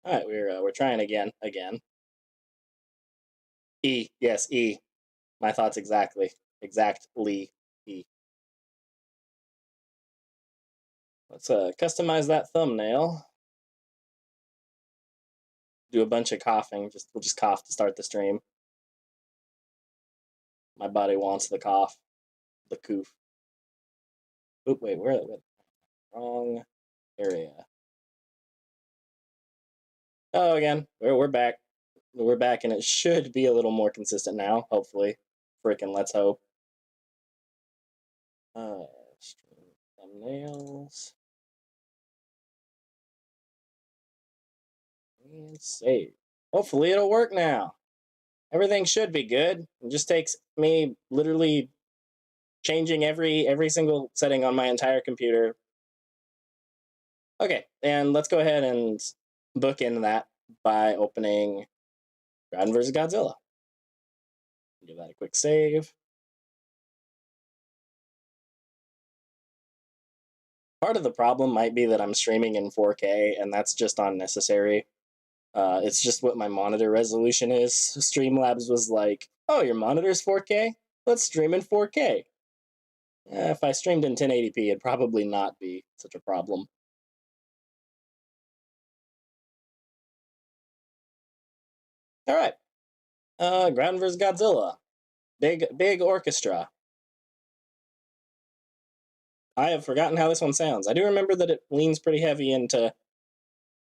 All right, we're trying again. E, yes, E. My thoughts exactly E. Let's customize that thumbnail. Do a bunch of coughing. We'll just cough to start the stream. My body wants the cough, the coof. Oop, wait, we're wrong area. Oh, again, we're back. We're back, and it should be a little more consistent now. Hopefully, freaking let's hope. Stream thumbnails and save. Hopefully, it'll work now. Everything should be good. It just takes me literally changing every single setting on my entire computer. Okay, and let's go ahead and book in that by opening Groudon vs. Godzilla. Give that a quick save. Part of the problem might be that I'm streaming in 4K, and that's just unnecessary. It's just what my monitor resolution is. Streamlabs was like, oh, your monitor's 4K? Let's stream in 4K. If I streamed in 1080p, it'd probably not be such a problem. All right. Groudon vs. Godzilla. Big orchestra. I have forgotten how this one sounds. I do remember that it leans pretty heavy into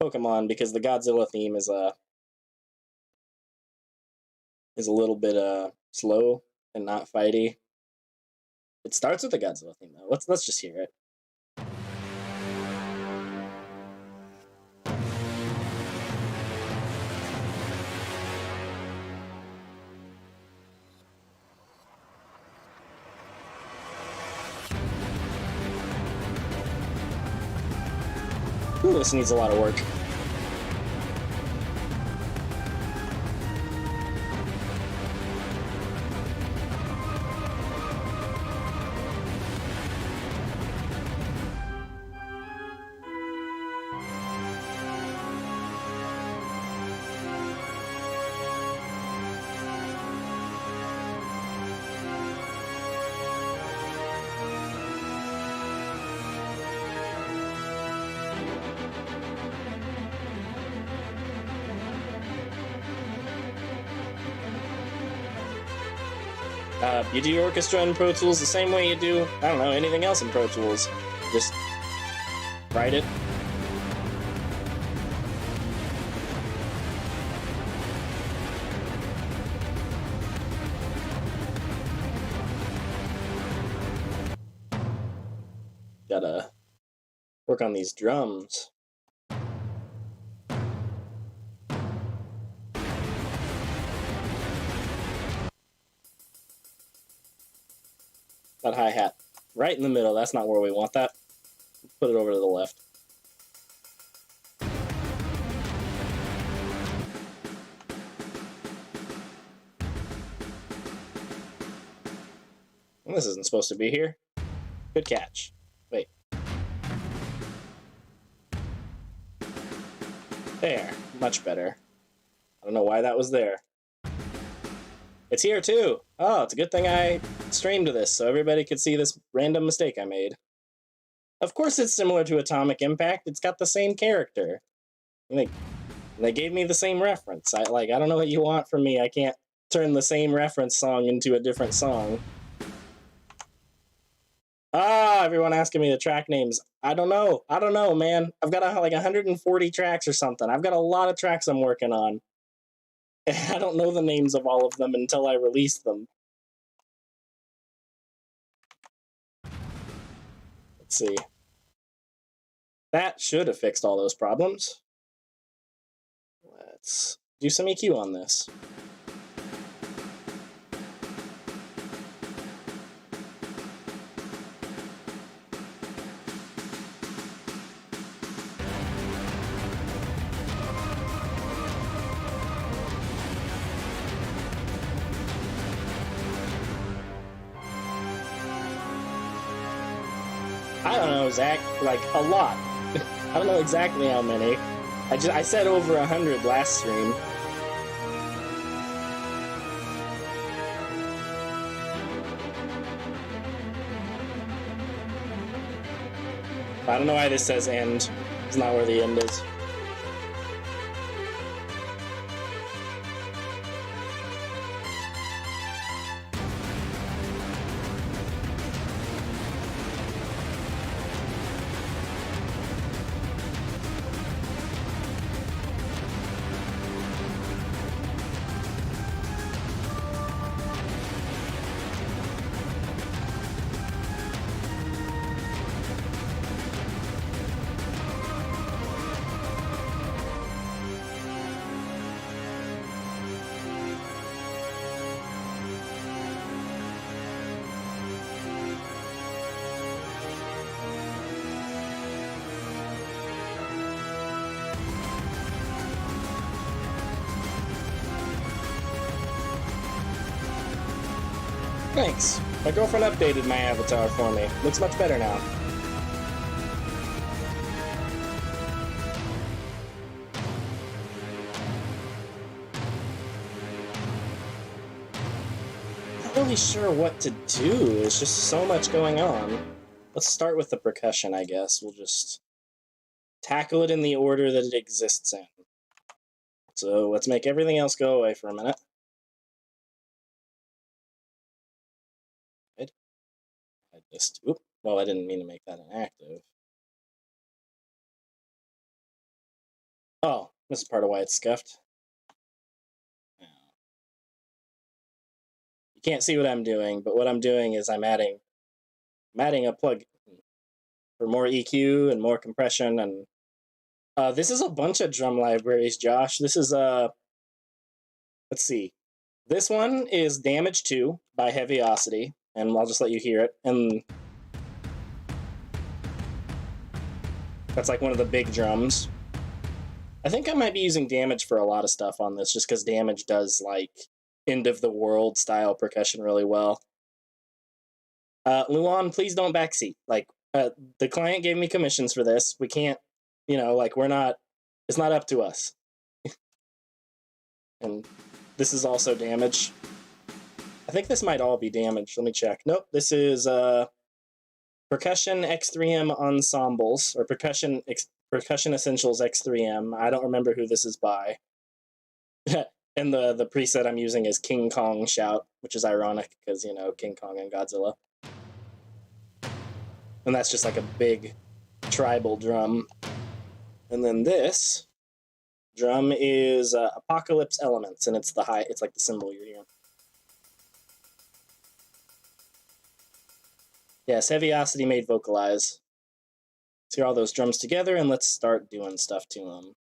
Pokemon because the Godzilla theme is a little bit slow and not fighty. It starts with the Godzilla theme though. Let's just hear it. Ooh, this needs a lot of work. You do your orchestra in Pro Tools the same way you do, I don't know, anything else in Pro Tools. Just write it. Gotta work on these drums. That hi-hat. Right in the middle. That's not where we want that. Put it over to the left. And this isn't supposed to be here. Good catch. Wait. There. Much better. I don't know why that was there. It's here too! Oh, it's a good thing I streamed this so everybody could see this random mistake I made. Of course it's similar to Atomic Impact, it's got the same character. And they gave me the same reference. I don't know what you want from me, I can't turn the same reference song into a different song. Ah, everyone asking me the track names. I don't know, man. I've got like 140 tracks or something. I've got a lot of tracks I'm working on. I don't know the names of all of them until I release them. Let's see. That should have fixed all those problems. Let's do some EQ on this. I don't know, Zach, like a lot. I don't know exactly how many. I said over 100 last stream. I don't know why this says end. It's not where the end is. Thanks. My girlfriend updated my avatar for me. Looks much better now. Not really sure what to do. There's just so much going on. Let's start with the percussion, I guess. We'll just tackle it in the order that it exists in. So let's make everything else go away for a minute. Well, I didn't mean to make that inactive. Oh, this is part of why it's scuffed. You can't see what I'm doing, but what I'm doing is I'm adding a plug for more EQ and more compression, and this is a bunch of drum libraries, Josh. This is let's see. This one is Damage 2 by Heaviosity, and I'll just let you hear it. And that's like one of the big drums. I think I might be using Damage for a lot of stuff on this, just because Damage does like end of the world style percussion really well. Luan, please don't backseat. Like, the client gave me commissions for this. We can't, you know, like, it's not up to us. And this is also Damage. I think this might all be Damage. Let me check. Nope, this is Percussion X3M Ensembles, or Percussion Essentials X3M. I don't remember who this is by. And the preset I'm using is King Kong Shout, which is ironic because, you know, King Kong and Godzilla. And that's just like a big tribal drum. And then this drum is Apocalypse Elements, and it's like the symbol you're hearing. Yes, Heaviosity made Vocalize. Let's hear all those drums together, and let's start doing stuff to them.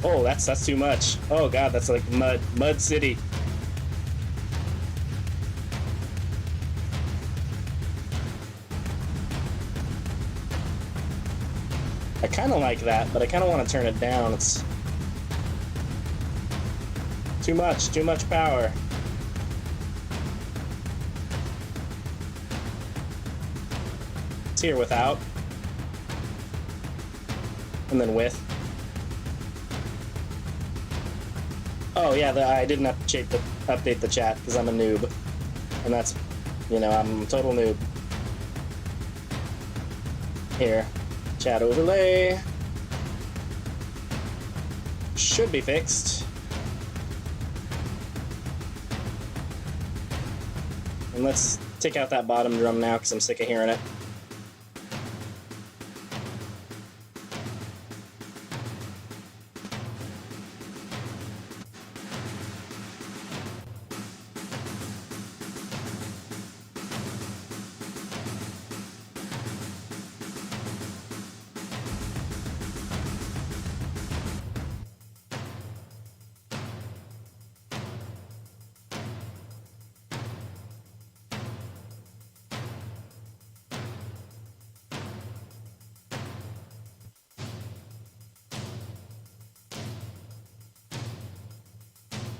Oh, that's too much. Oh god, that's like Mud City. I kind of like that, but I kind of want to turn it down. It's too much power. Let's hear without. And then with. Oh yeah, I didn't update the chat because I'm a noob. And that's, you know, I'm a total noob. Here, chat overlay. Should be fixed. And let's take out that bottom drum now because I'm sick of hearing it.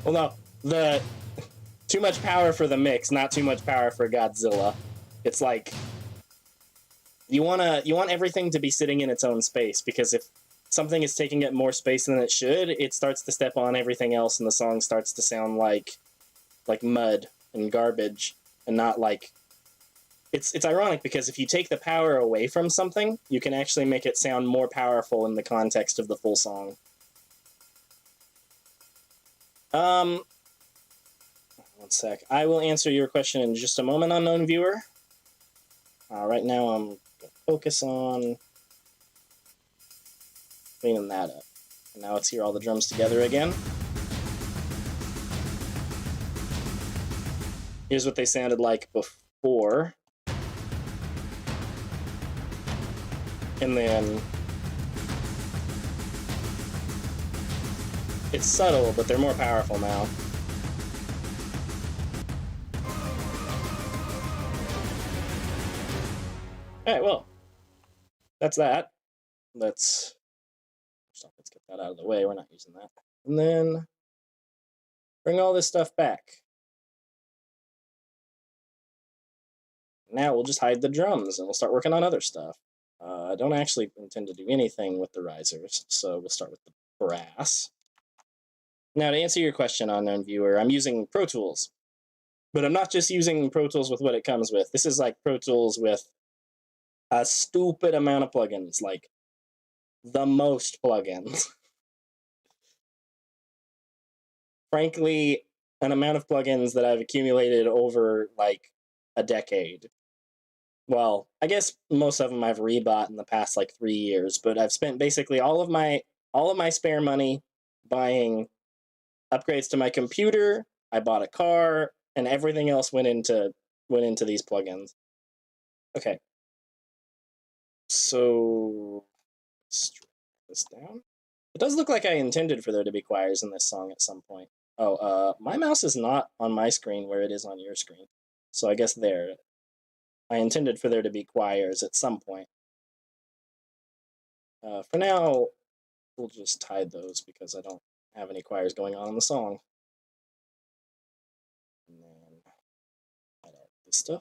Well, no, the too much power for the mix, not too much power for Godzilla. It's like you want everything to be sitting in its own space, because if something is taking up more space than it should, it starts to step on everything else, and the song starts to sound like mud and garbage, and not like. It's ironic, because if you take the power away from something, you can actually make it sound more powerful in the context of the full song. One sec. I will answer your question in just a moment, unknown viewer. Right now I'm going to focus on cleaning that up. And now let's hear all the drums together again. Here's what they sounded like before. And then it's subtle, but they're more powerful now. Alright, well, that's that. Let's get that out of the way. We're not using that. And then bring all this stuff back. Now we'll just hide the drums, and we'll start working on other stuff. I don't actually intend to do anything with the risers, so we'll start with the brass. Now, to answer your question, unknown viewer, I'm using Pro Tools. But I'm not just using Pro Tools with what it comes with. This is like Pro Tools with a stupid amount of plugins, like the most plugins. Frankly, an amount of plugins that I've accumulated over like a decade. Well, I guess most of them I've rebought in the past like 3 years, but I've spent basically all of my spare money buying upgrades to my computer. I bought a car, and everything else went into these plugins. Okay. So let's strip this down. It does look like I intended for there to be choirs in this song at some point. Oh, my mouse is not on my screen where it is on your screen. So I guess there. I intended for there to be choirs at some point. For now, we'll just hide those because I don't have any choirs going on in the song. And then add this stuff.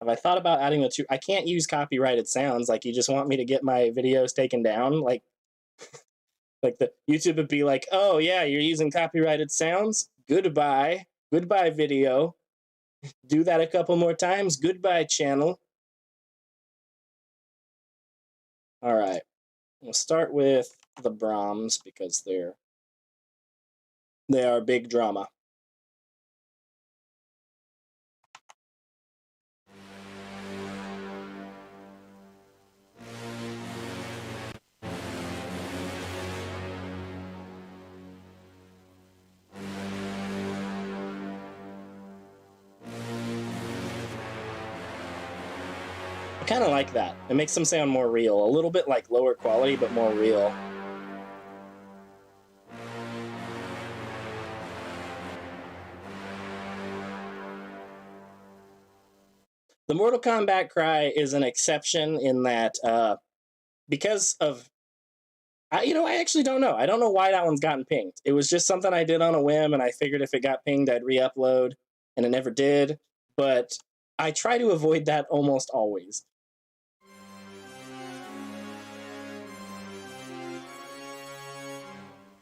Have I thought about adding the two? I can't use copyrighted sounds. Like, you just want me to get my videos taken down? Like, like the YouTube would be like, oh yeah, you're using copyrighted sounds? Goodbye. Goodbye, video. Do that a couple more times. Goodbye, channel. All right. We'll start with the Brahms because they are big drama. I kind of like that. It makes them sound more real. A little bit like lower quality, but more real. The Mortal Kombat cry is an exception in that because of... I actually don't know. I don't know why that one's gotten pinged. It was just something I did on a whim, and I figured if it got pinged, I'd re-upload, and it never did. But I try to avoid that almost always.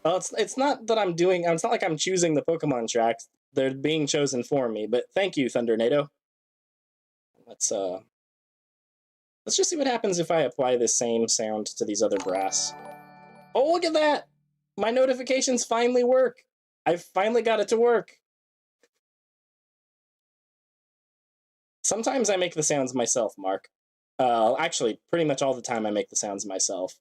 Well, it's not that I'm doing... It's not like I'm choosing the Pokemon tracks. They're being chosen for me, but thank you, Thundernado. Let's just see what happens if I apply this same sound to these other brass. Oh, look at that! My notifications finally work! I finally got it to work! Sometimes I make the sounds myself, Mark. Actually, pretty much all the time I make the sounds myself.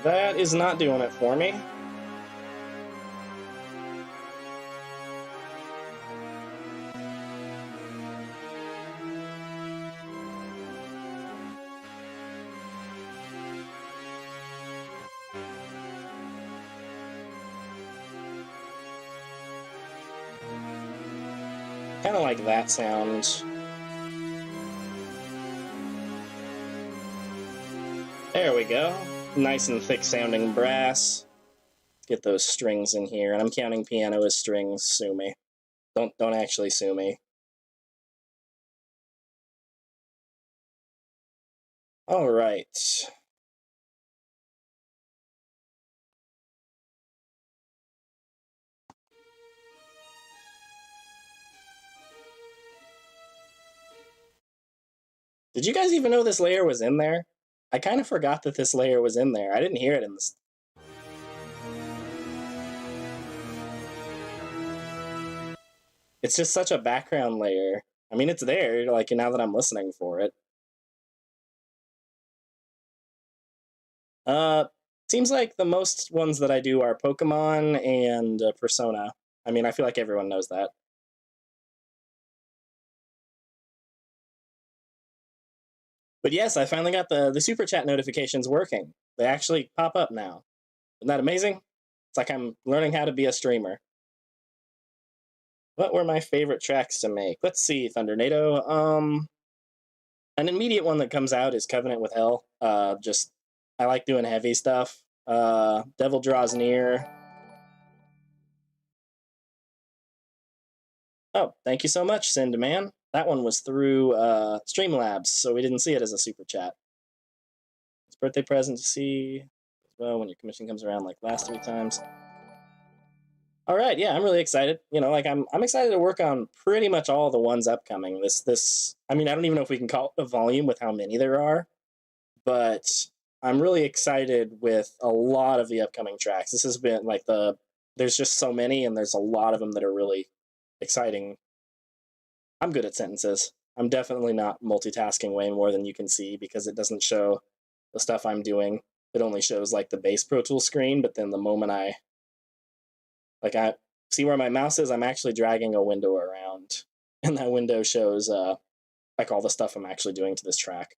That is not doing it for me. Kind of like that sound. There we go. Nice and thick sounding brass. Get those strings in here, and I'm counting piano as strings. Sue me. Don't actually sue me. All right. Did you guys even know this layer was in there? I kind of forgot that this layer was in there. I didn't hear it in this. It's just such a background layer. I mean, it's there, like, now that I'm listening for it. Seems like the most ones that I do are Pokemon and Persona. I mean, I feel like everyone knows that. But yes, I finally got the super chat notifications working. They actually pop up now. Isn't that amazing? It's like I'm learning how to be a streamer. What were my favorite tracks to make? Let's see, Thundernado. An immediate one that comes out is Covenant with Hell. Just I like doing heavy stuff. Devil Draws Near. Oh, thank you so much, Cinderman. That one was through Streamlabs, so we didn't see it as a super chat. It's birthday present to see as well when your commission comes around like last 3 times. All right, yeah, I'm really excited. You know, like I'm excited to work on pretty much all the ones upcoming. This I mean, I don't even know if we can call it a volume with how many there are, but I'm really excited with a lot of the upcoming tracks. This has been like there's just so many, and there's a lot of them that are really exciting. I'm good at sentences. I'm definitely not multitasking way more than you can see because it doesn't show the stuff I'm doing. It only shows like the base Pro Tools screen, but then the moment I see where my mouse is, I'm actually dragging a window around, and that window shows like all the stuff I'm actually doing to this track.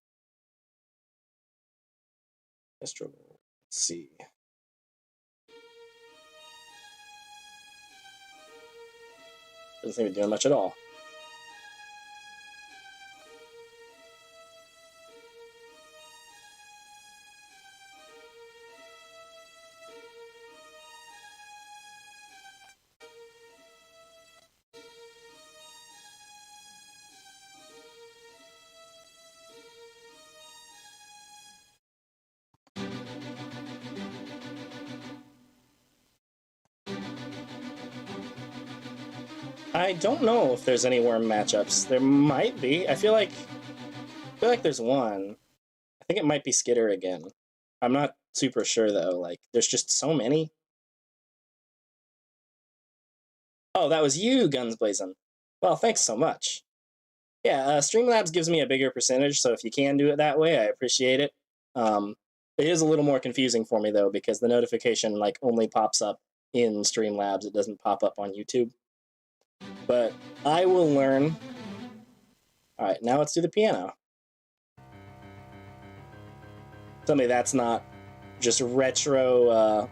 Let's see. Doesn't seem to be doing much at all. I don't know if there's any worm matchups. There might be. I feel like there's one. I think it might be Skitter again. I'm not super sure though. Like, there's just so many. Oh, that was you, Guns Blazing. Well, thanks so much. Yeah, Streamlabs gives me a bigger percentage, so if you can do it that way, I appreciate it. It is a little more confusing for me though, because the notification like only pops up in Streamlabs. It doesn't pop up on YouTube. But I will learn. All right, now let's do the piano. Tell me that's not just retro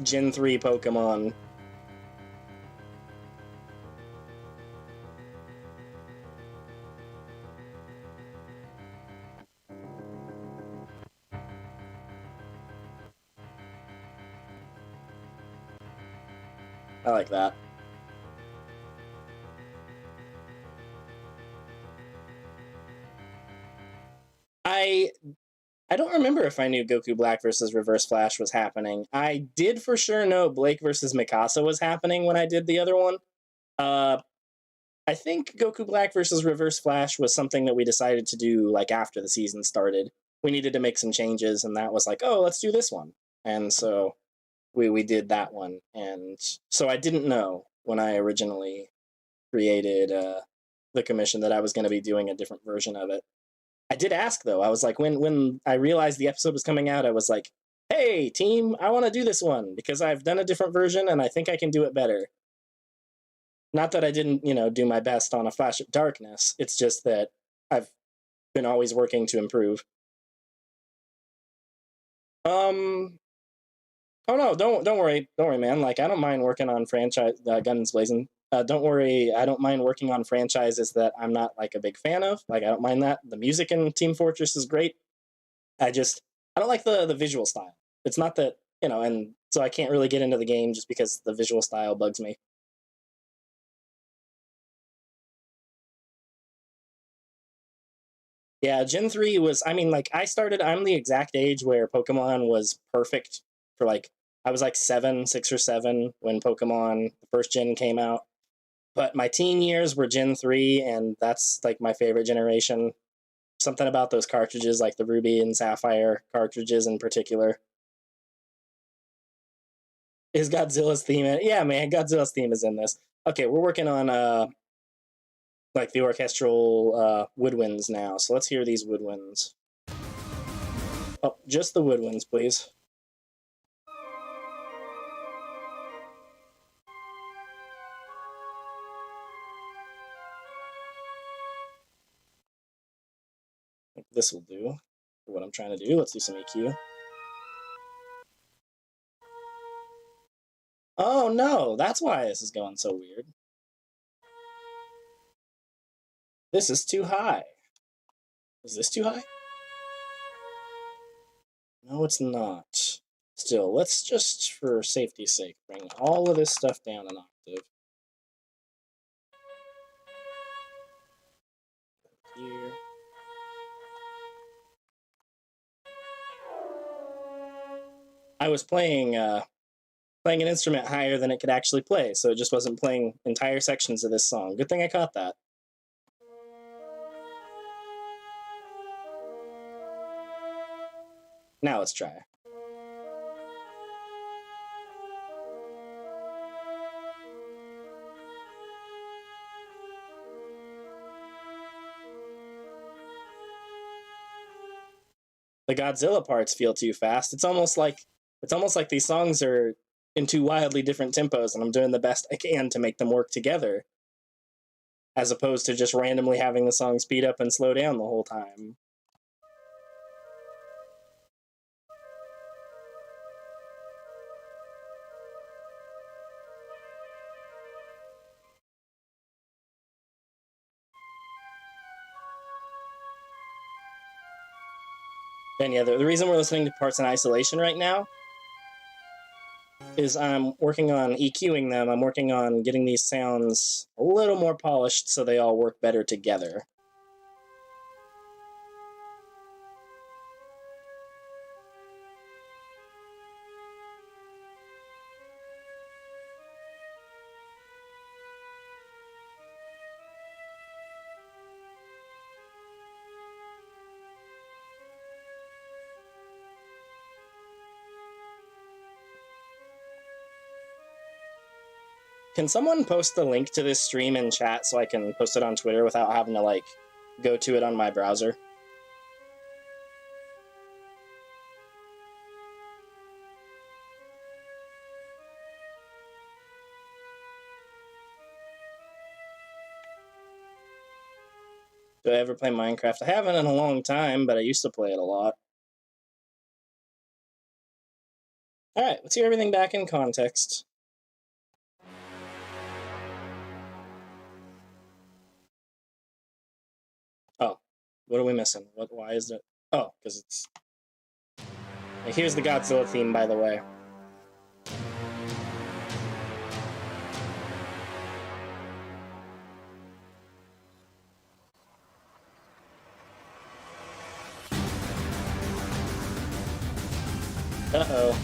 Gen 3 Pokemon. I like that. I don't remember if I knew Goku Black versus Reverse Flash was happening. I did for sure know Blake versus Mikasa was happening when I did the other one. I think Goku Black versus Reverse Flash was something that we decided to do like after the season started. We needed to make some changes, and that was like, oh, let's do this one. And so we did that one. And so I didn't know when I originally created the commission that I was going to be doing a different version of it. I did ask though. I was like, when I realized the episode was coming out, I was like, hey team, I want to do this one because I've done a different version and I think I can do it better. Not that I didn't, do my best on A Flash of Darkness. It's just that I've been always working to improve. Oh no, don't worry, man. Like, I don't mind working on franchise Guns Blazing. Don't worry, I don't mind working on franchises that I'm not like a big fan of. Like I don't mind that. The music in Team Fortress is great. I don't like the visual style. It's not that, and so I can't really get into the game just because the visual style bugs me. Yeah, Gen 3 was, I mean, like, I'm the exact age where Pokemon was perfect for, like, I was like 6 or 7 when Pokemon, the first gen came out. But my teen years were Gen 3, and that's, like, my favorite generation. Something about those cartridges, like the Ruby and Sapphire cartridges in particular. Is Godzilla's theme in it? Yeah, man, Godzilla's theme is in this. Okay, we're working on, like, the orchestral woodwinds now, so let's hear these woodwinds. Oh, just the woodwinds, please. This will do for what I'm trying to do. Let's do some EQ. Oh no, that's why this is going so weird. This is too high. Is this too high? No, it's not. Still, let's just, for safety's sake, bring all of this stuff down an octave. Here. I was playing an instrument higher than it could actually play, so it just wasn't playing entire sections of this song. Good thing I caught that. Now let's try. The Godzilla parts feel too fast. It's almost like these songs are in two wildly different tempos, and I'm doing the best I can to make them work together, as opposed to just randomly having the song speed up and slow down the whole time. And yeah, the reason we're listening to parts in isolation right now is I'm working on EQing them. I'm working on getting these sounds a little more polished so they all work better together. Can someone post the link to this stream in chat so I can post it on Twitter without having to, like, go to it on my browser? Do I ever play Minecraft? I haven't in a long time, but I used to play it a lot. Alright, let's hear everything back in context. Oh, what are we missing? Why is it? Oh, because it's... Here's the Godzilla theme, by the way. Uh-oh.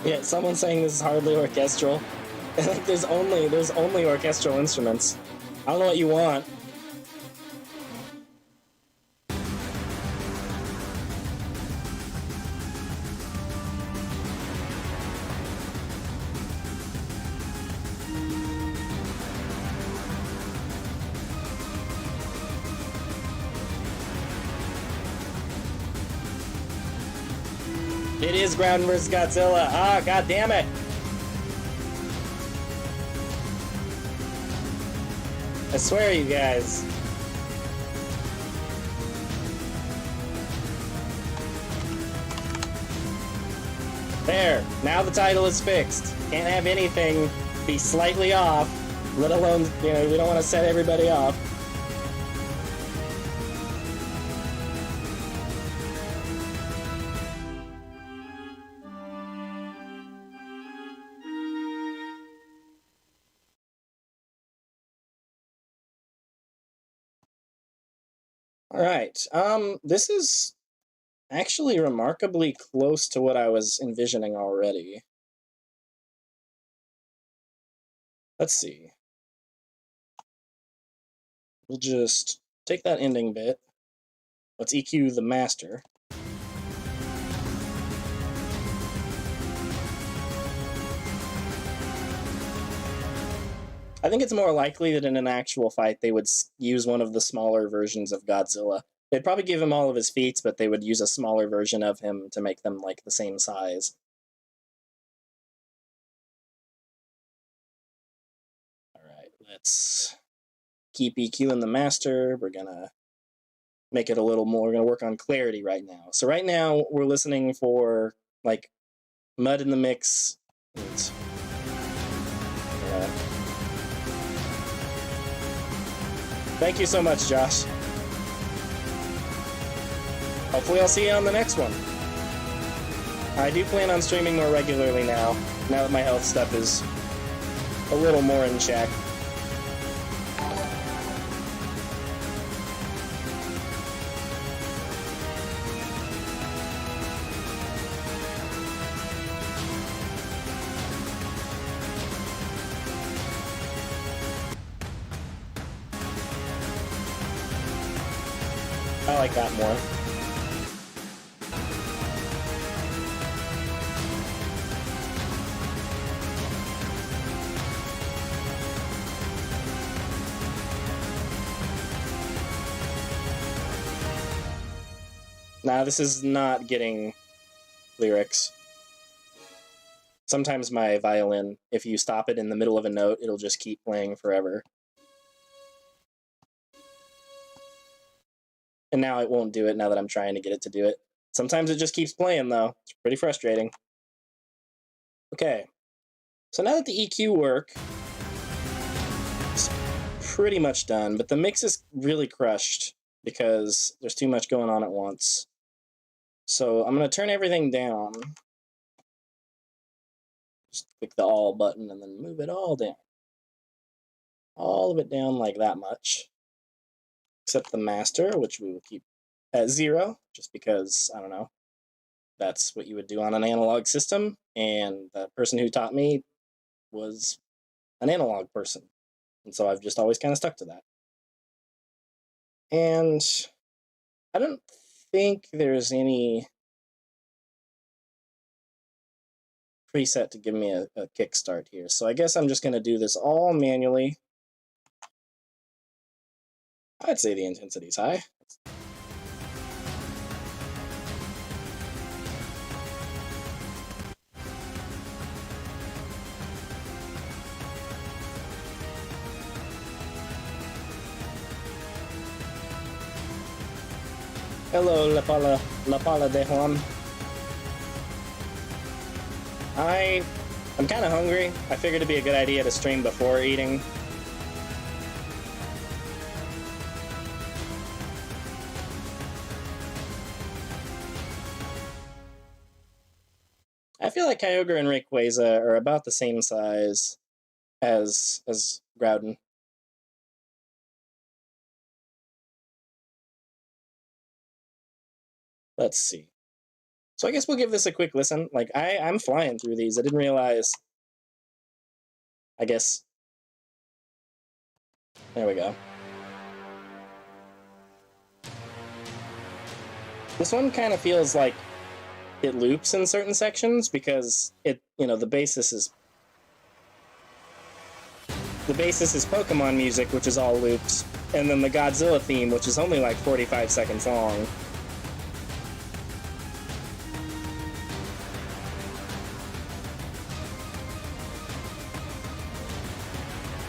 Yeah, someone's saying this is hardly orchestral. Like there's only orchestral instruments. I don't know what you want. It is Groudon vs. Godzilla. Ah, god damn it. I swear, you guys. There. Now the title is fixed. Can't have anything be slightly off, let alone, you know, we don't want to set everybody off. All right. This is actually remarkably close to what I was envisioning already. Let's see. We'll just take that ending bit. Let's EQ the master. I think it's more likely that in an actual fight they would use one of the smaller versions of Godzilla. They'd probably give him all of his feats, but they would use a smaller version of him to make them like the same size. All right, let's keep EQing the master. We're gonna make it a little more. We're gonna work on clarity right now. So right now we're listening for like mud in the mix. Thank you so much, Josh. Hopefully I'll see you on the next one. I do plan on streaming more regularly now that my health stuff is a little more in check. I like that more. Nah, this is not getting lyrics. Sometimes my violin, if you stop it in the middle of a note, it'll just keep playing forever. And now it won't do it now that I'm trying to get it to do it. Sometimes it just keeps playing, though. It's pretty frustrating. Okay. So now that the EQ work, it's pretty much done, but the mix is really crushed because there's too much going on at once. So I'm going to turn everything down. Just click the all button and then move it all down. All of it down like that much. Except the master, which we will keep at 0, just because, I don't know, that's what you would do on an analog system, and the person who taught me was an analog person, and so I've just always kind of stuck to that. And I don't think there's any preset to give me a kickstart here, so I guess I'm just going to do this all manually. I'd say the intensity's high. Hello, La Pala de Juan. I'm kind of hungry. I figured it'd be a good idea to stream before eating. I feel like Kyogre and Rayquaza are about the same size as Groudon. Let's see. So I guess we'll give this a quick listen. Like, I'm flying through these. I didn't realize. I guess. There we go. This one kind of feels like it loops in certain sections because it, the basis is Pokemon music, which is all loops, and then the Godzilla theme, which is only like 45 seconds long.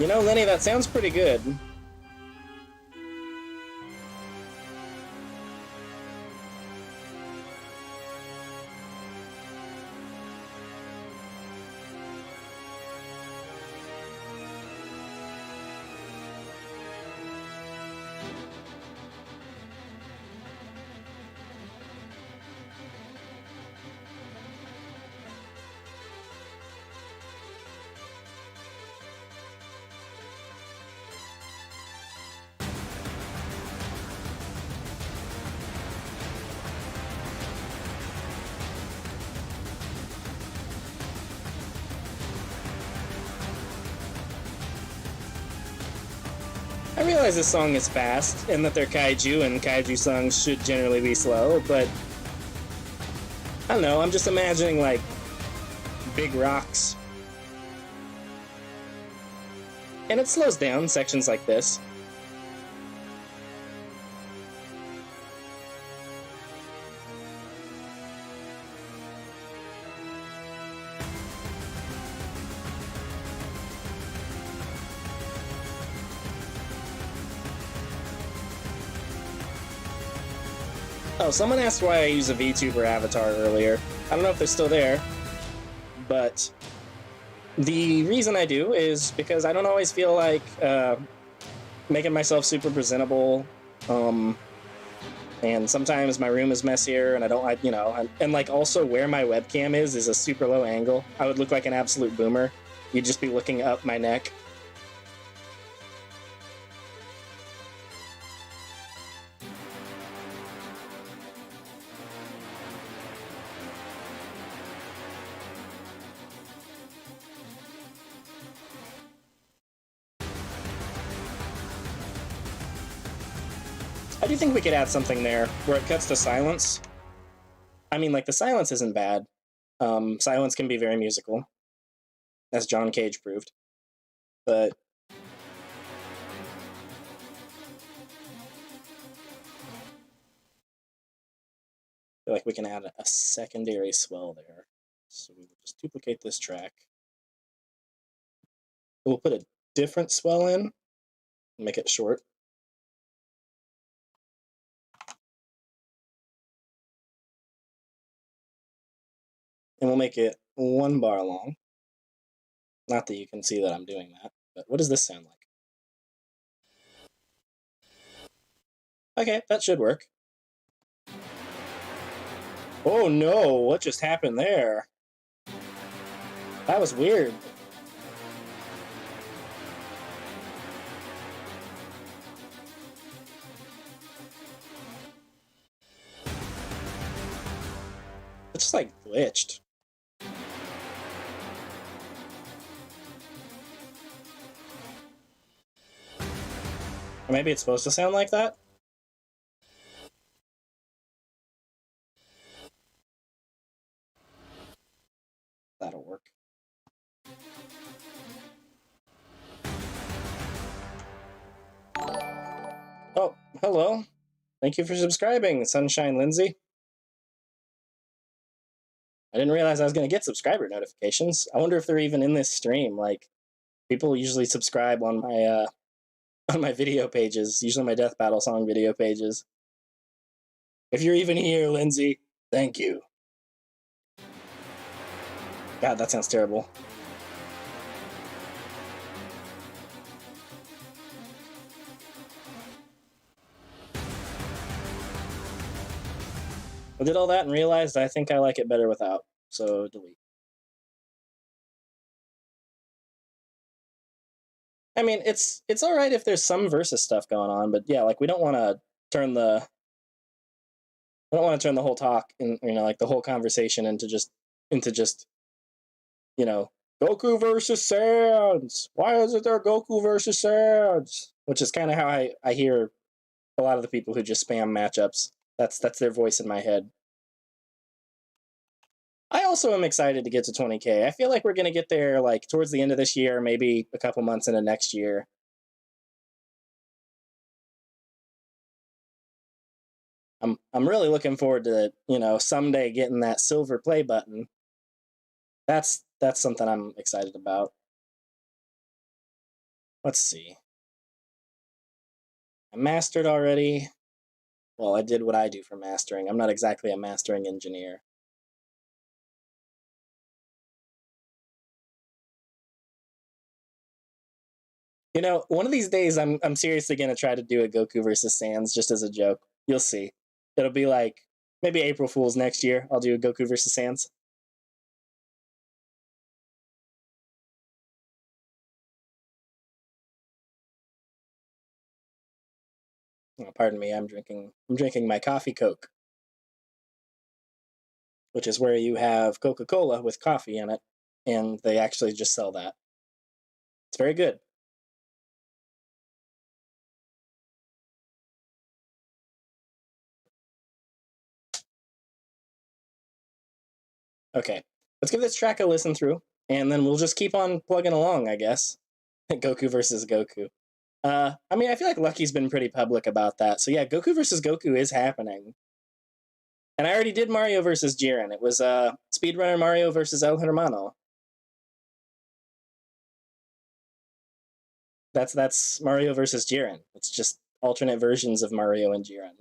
Lenny, that sounds pretty good. I realize this song is fast, and that they're kaiju, and kaiju songs should generally be slow, but I don't know, I'm just imagining, like, big rocks. And it slows down sections like this. Oh, someone asked why I use a VTuber avatar earlier. I don't know if they're still there, but the reason I do is because I don't always feel like making myself super presentable, and sometimes my room is messier, and I don't like, and like also where my webcam is a super low angle. I would look like an absolute boomer. You'd just be looking up my neck. I do think we could add something there where it cuts to silence. I mean, like, the silence isn't bad. Silence can be very musical, as John Cage proved. But I feel like we can add a secondary swell there. So we will just duplicate this track. We'll put a different swell in, make it short. And we'll make it 1 bar long. Not that you can see that I'm doing that, but what does this sound like? Okay, that should work. Oh no, what just happened there? That was weird. It just like glitched. Or maybe it's supposed to sound like that? That'll work. Oh, hello. Thank you for subscribing, Sunshine Lindsay. I didn't realize I was going to get subscriber notifications. I wonder if they're even in this stream. Like, people usually subscribe on my video pages, usually my Death Battle song video pages. If you're even here, Lindsay, thank you. God, that sounds terrible. I did all that and realized I think I like it better without, so delete. I mean, it's all right if there's some versus stuff going on, but yeah, like, we don't want to turn the I don't want to turn the whole talk and like the whole conversation into just Goku versus Saiyans. Why isn't there Goku versus Saiyans? Which is kind of how I hear a lot of the people who just spam matchups. That's their voice in my head. I also am excited to get to 20K. I feel like we're gonna get there like towards the end of this year, maybe a couple months into next year. I'm really looking forward to someday getting that silver play button. That's something I'm excited about. Let's see. I mastered already. Well, I did what I do for mastering. I'm not exactly a mastering engineer. One of these days I'm seriously gonna try to do a Goku versus Sans just as a joke. You'll see. It'll be like maybe April Fool's next year. I'll do a Goku versus Sans. Oh, pardon me. I'm drinking my coffee Coke, which is where you have Coca-Cola with coffee in it, and they actually just sell that. It's very good. Okay, let's give this track a listen through, and then we'll just keep on plugging along, I guess. Goku versus Goku. I feel like Lucky's been pretty public about that. So yeah, Goku versus Goku is happening. And I already did Mario versus Jiren. It was Speedrunner Mario versus El Hermano. That's Mario versus Jiren. It's just alternate versions of Mario and Jiren.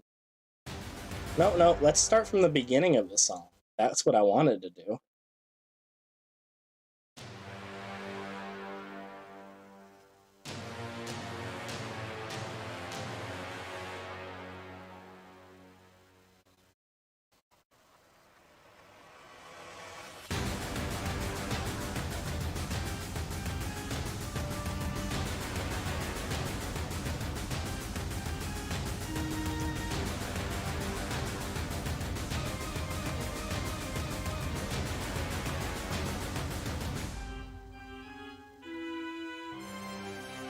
No, let's start from the beginning of the song. That's what I wanted to do.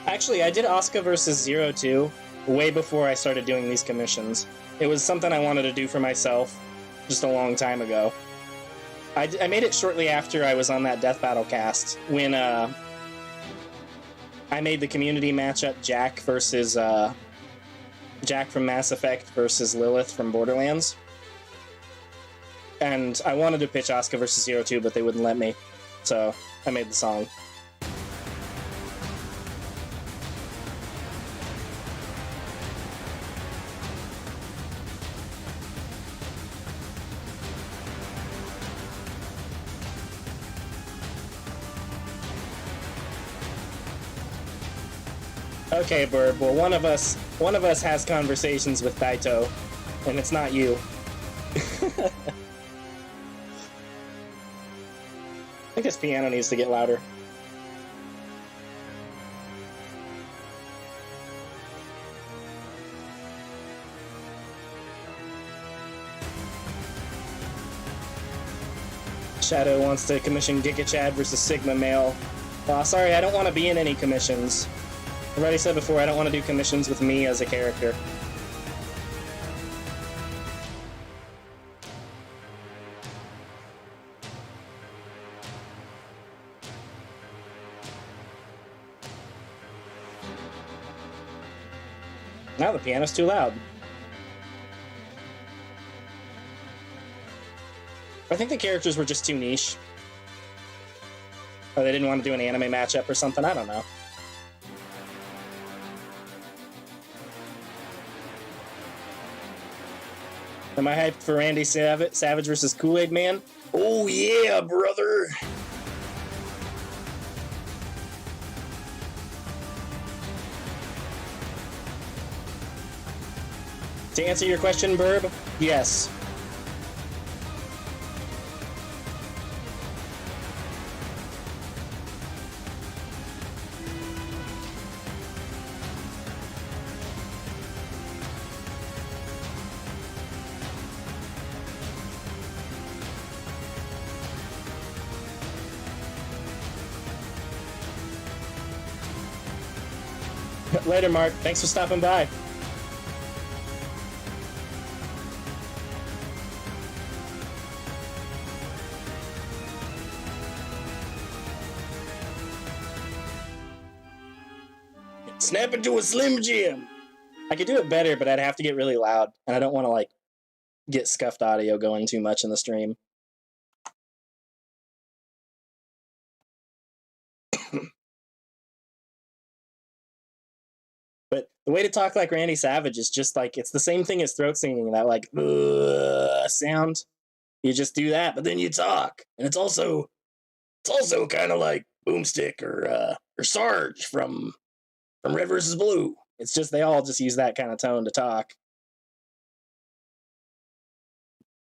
Actually, I did Asuka versus Zero 2 way before I started doing these commissions. It was something I wanted to do for myself just a long time ago. I made it shortly after I was on that Death Battle cast when I made the community matchup Jack versus Jack from Mass Effect versus Lilith from Borderlands. And I wanted to pitch Asuka versus Zero 2, but they wouldn't let me. So I made the song. Okay, Burb. Well, one of us has conversations with Daito, and it's not you. I think this piano needs to get louder. Shadow wants to commission Giga Chad versus Sigma Male. Sorry, I don't want to be in any commissions. I've already said before, I don't want to do commissions with me as a character. Now the piano's too loud. I think the characters were just too niche. Or they didn't want to do an anime matchup or something, I don't know. Am I hyped for Randy Savage versus Kool-Aid Man? Oh yeah, brother! To answer your question, Burb, yes. Later, Mark. Thanks for stopping by. Snap into a Slim Jim. I could do it better, but I'd have to get really loud, and I don't want to like get scuffed audio going too much in the stream. But the way to talk like Randy Savage is just like, it's the same thing as throat singing, that like sound. You just do that, but then you talk, and it's also kind of like Boomstick or Sarge from Red vs. Blue. It's just they all just use that kind of tone to talk.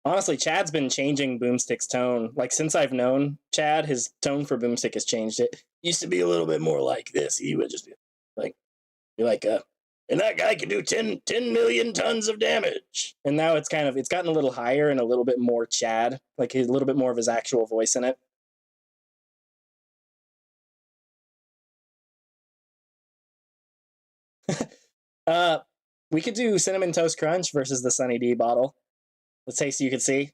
Honestly, Chad's been changing Boomstick's tone. Like, since I've known Chad, his tone for Boomstick has changed. It used to be a little bit more like this. He would just be like, and that guy can do 10 million tons of damage. And now it's gotten a little higher and a little bit more Chad, like a little bit more of his actual voice in it. We could do Cinnamon Toast Crunch versus the Sunny D bottle. The taste you could see.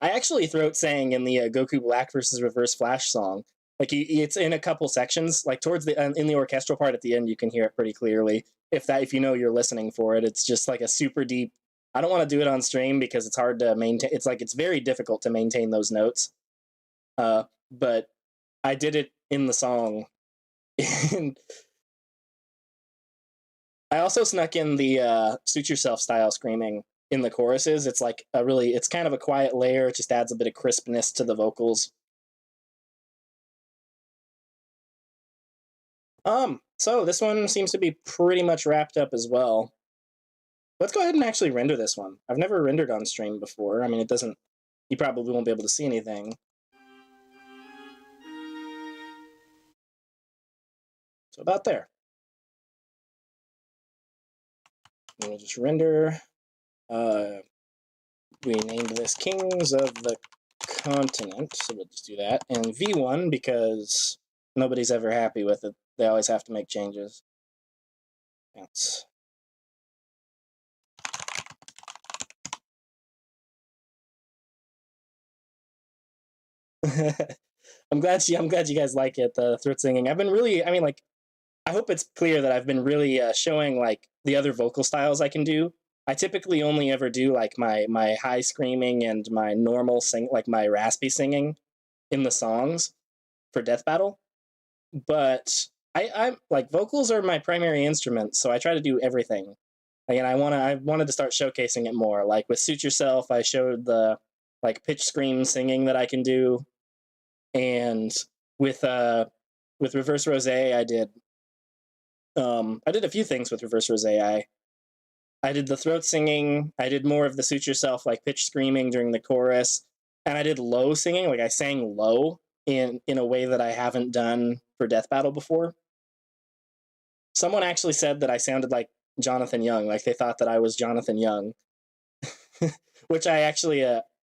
I actually throat sang in the Goku Black versus Reverse Flash song. Like, it's in a couple sections. Like, towards the in the orchestral part at the end, you can hear it pretty clearly. If you know you're listening for it, it's just like a super deep. I don't want to do it on stream because it's hard to maintain. It's very difficult to maintain those notes. But I did it in the song. And I also snuck in the Suit Yourself style screaming in the choruses. It's like it's kind of a quiet layer. It just adds a bit of crispness to the vocals. So this one seems to be pretty much wrapped up as well. Let's go ahead and actually render this one. I've never rendered on stream before. I mean, you probably won't be able to see anything. So about there. We'll just render. We named this Kings of the Continent, so we'll just do that. And V1, because nobody's ever happy with it. They always have to make changes. Bounce. I'm glad you guys like it, the throat singing. I've been really, I mean, like, I hope it's clear that I've been really showing like the other vocal styles I can do. I typically only ever do like my high screaming and my normal like my raspy singing in the songs for Death Battle. But I'm like, vocals are my primary instrument, so I try to do everything. Like, and I wanted to start showcasing it more. Like with Suit Yourself, I showed the like pitch scream singing that I can do, and with Reverse Rose, I did a few things with Reverse Rose. I did the throat singing. I did more of the Suit Yourself, like pitch screaming during the chorus, and I did low singing. Like, I sang low in a way that I haven't done for Death Battle before. Someone actually said that I sounded like Jonathan Young, like they thought that I was Jonathan Young, which I actually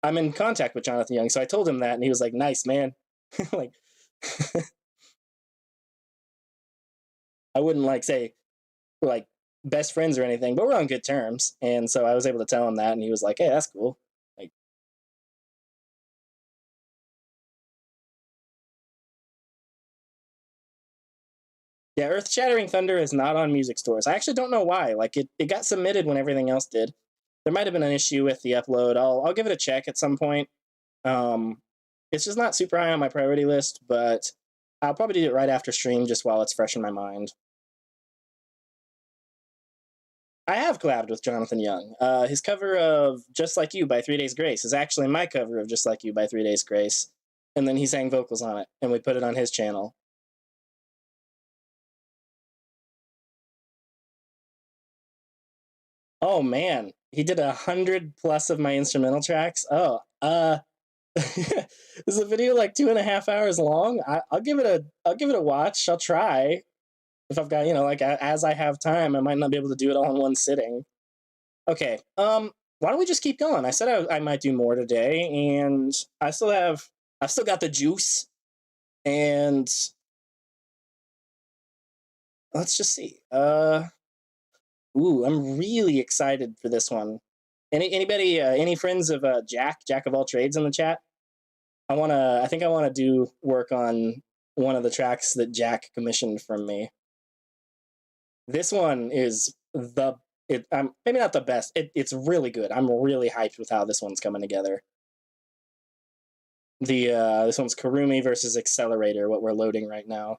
I'm in contact with Jonathan Young, so I told him that, and he was like, "Nice, man." Like, I wouldn't like say like best friends or anything, but we're on good terms, and so I was able to tell him that, and he was like, "Hey, that's cool." Like, yeah, Earth Shattering Thunder is not on music stores. I actually don't know why. Like, it got submitted when everything else did. There might have been an issue with the upload. I'll give it a check at some point. It's just not super high on my priority list, but I'll probably do it right after stream, just while it's fresh in my mind. I have collabed with Jonathan Young. His cover of Just Like You by 3 Days Grace is actually my cover of Just Like You by 3 Days Grace. And then he sang vocals on it, and we put it on his channel. Oh man, he did 100+ of my instrumental tracks. Oh, is the video like 2.5 hours long? I'll give it a watch. I'll try. If I've got, like as I have time, I might not be able to do it all in one sitting. Okay. Why don't we just keep going? I said I might do more today, and I've still got the juice, and let's just see. Ooh, I'm really excited for this one. Anybody, any friends of Jack of all trades in the chat? I think I wanna do work on one of the tracks that Jack commissioned from me. This one is maybe not the best. It's really good. I'm really hyped with how this one's coming together. This one's Karumi versus Accelerator, what we're loading right now.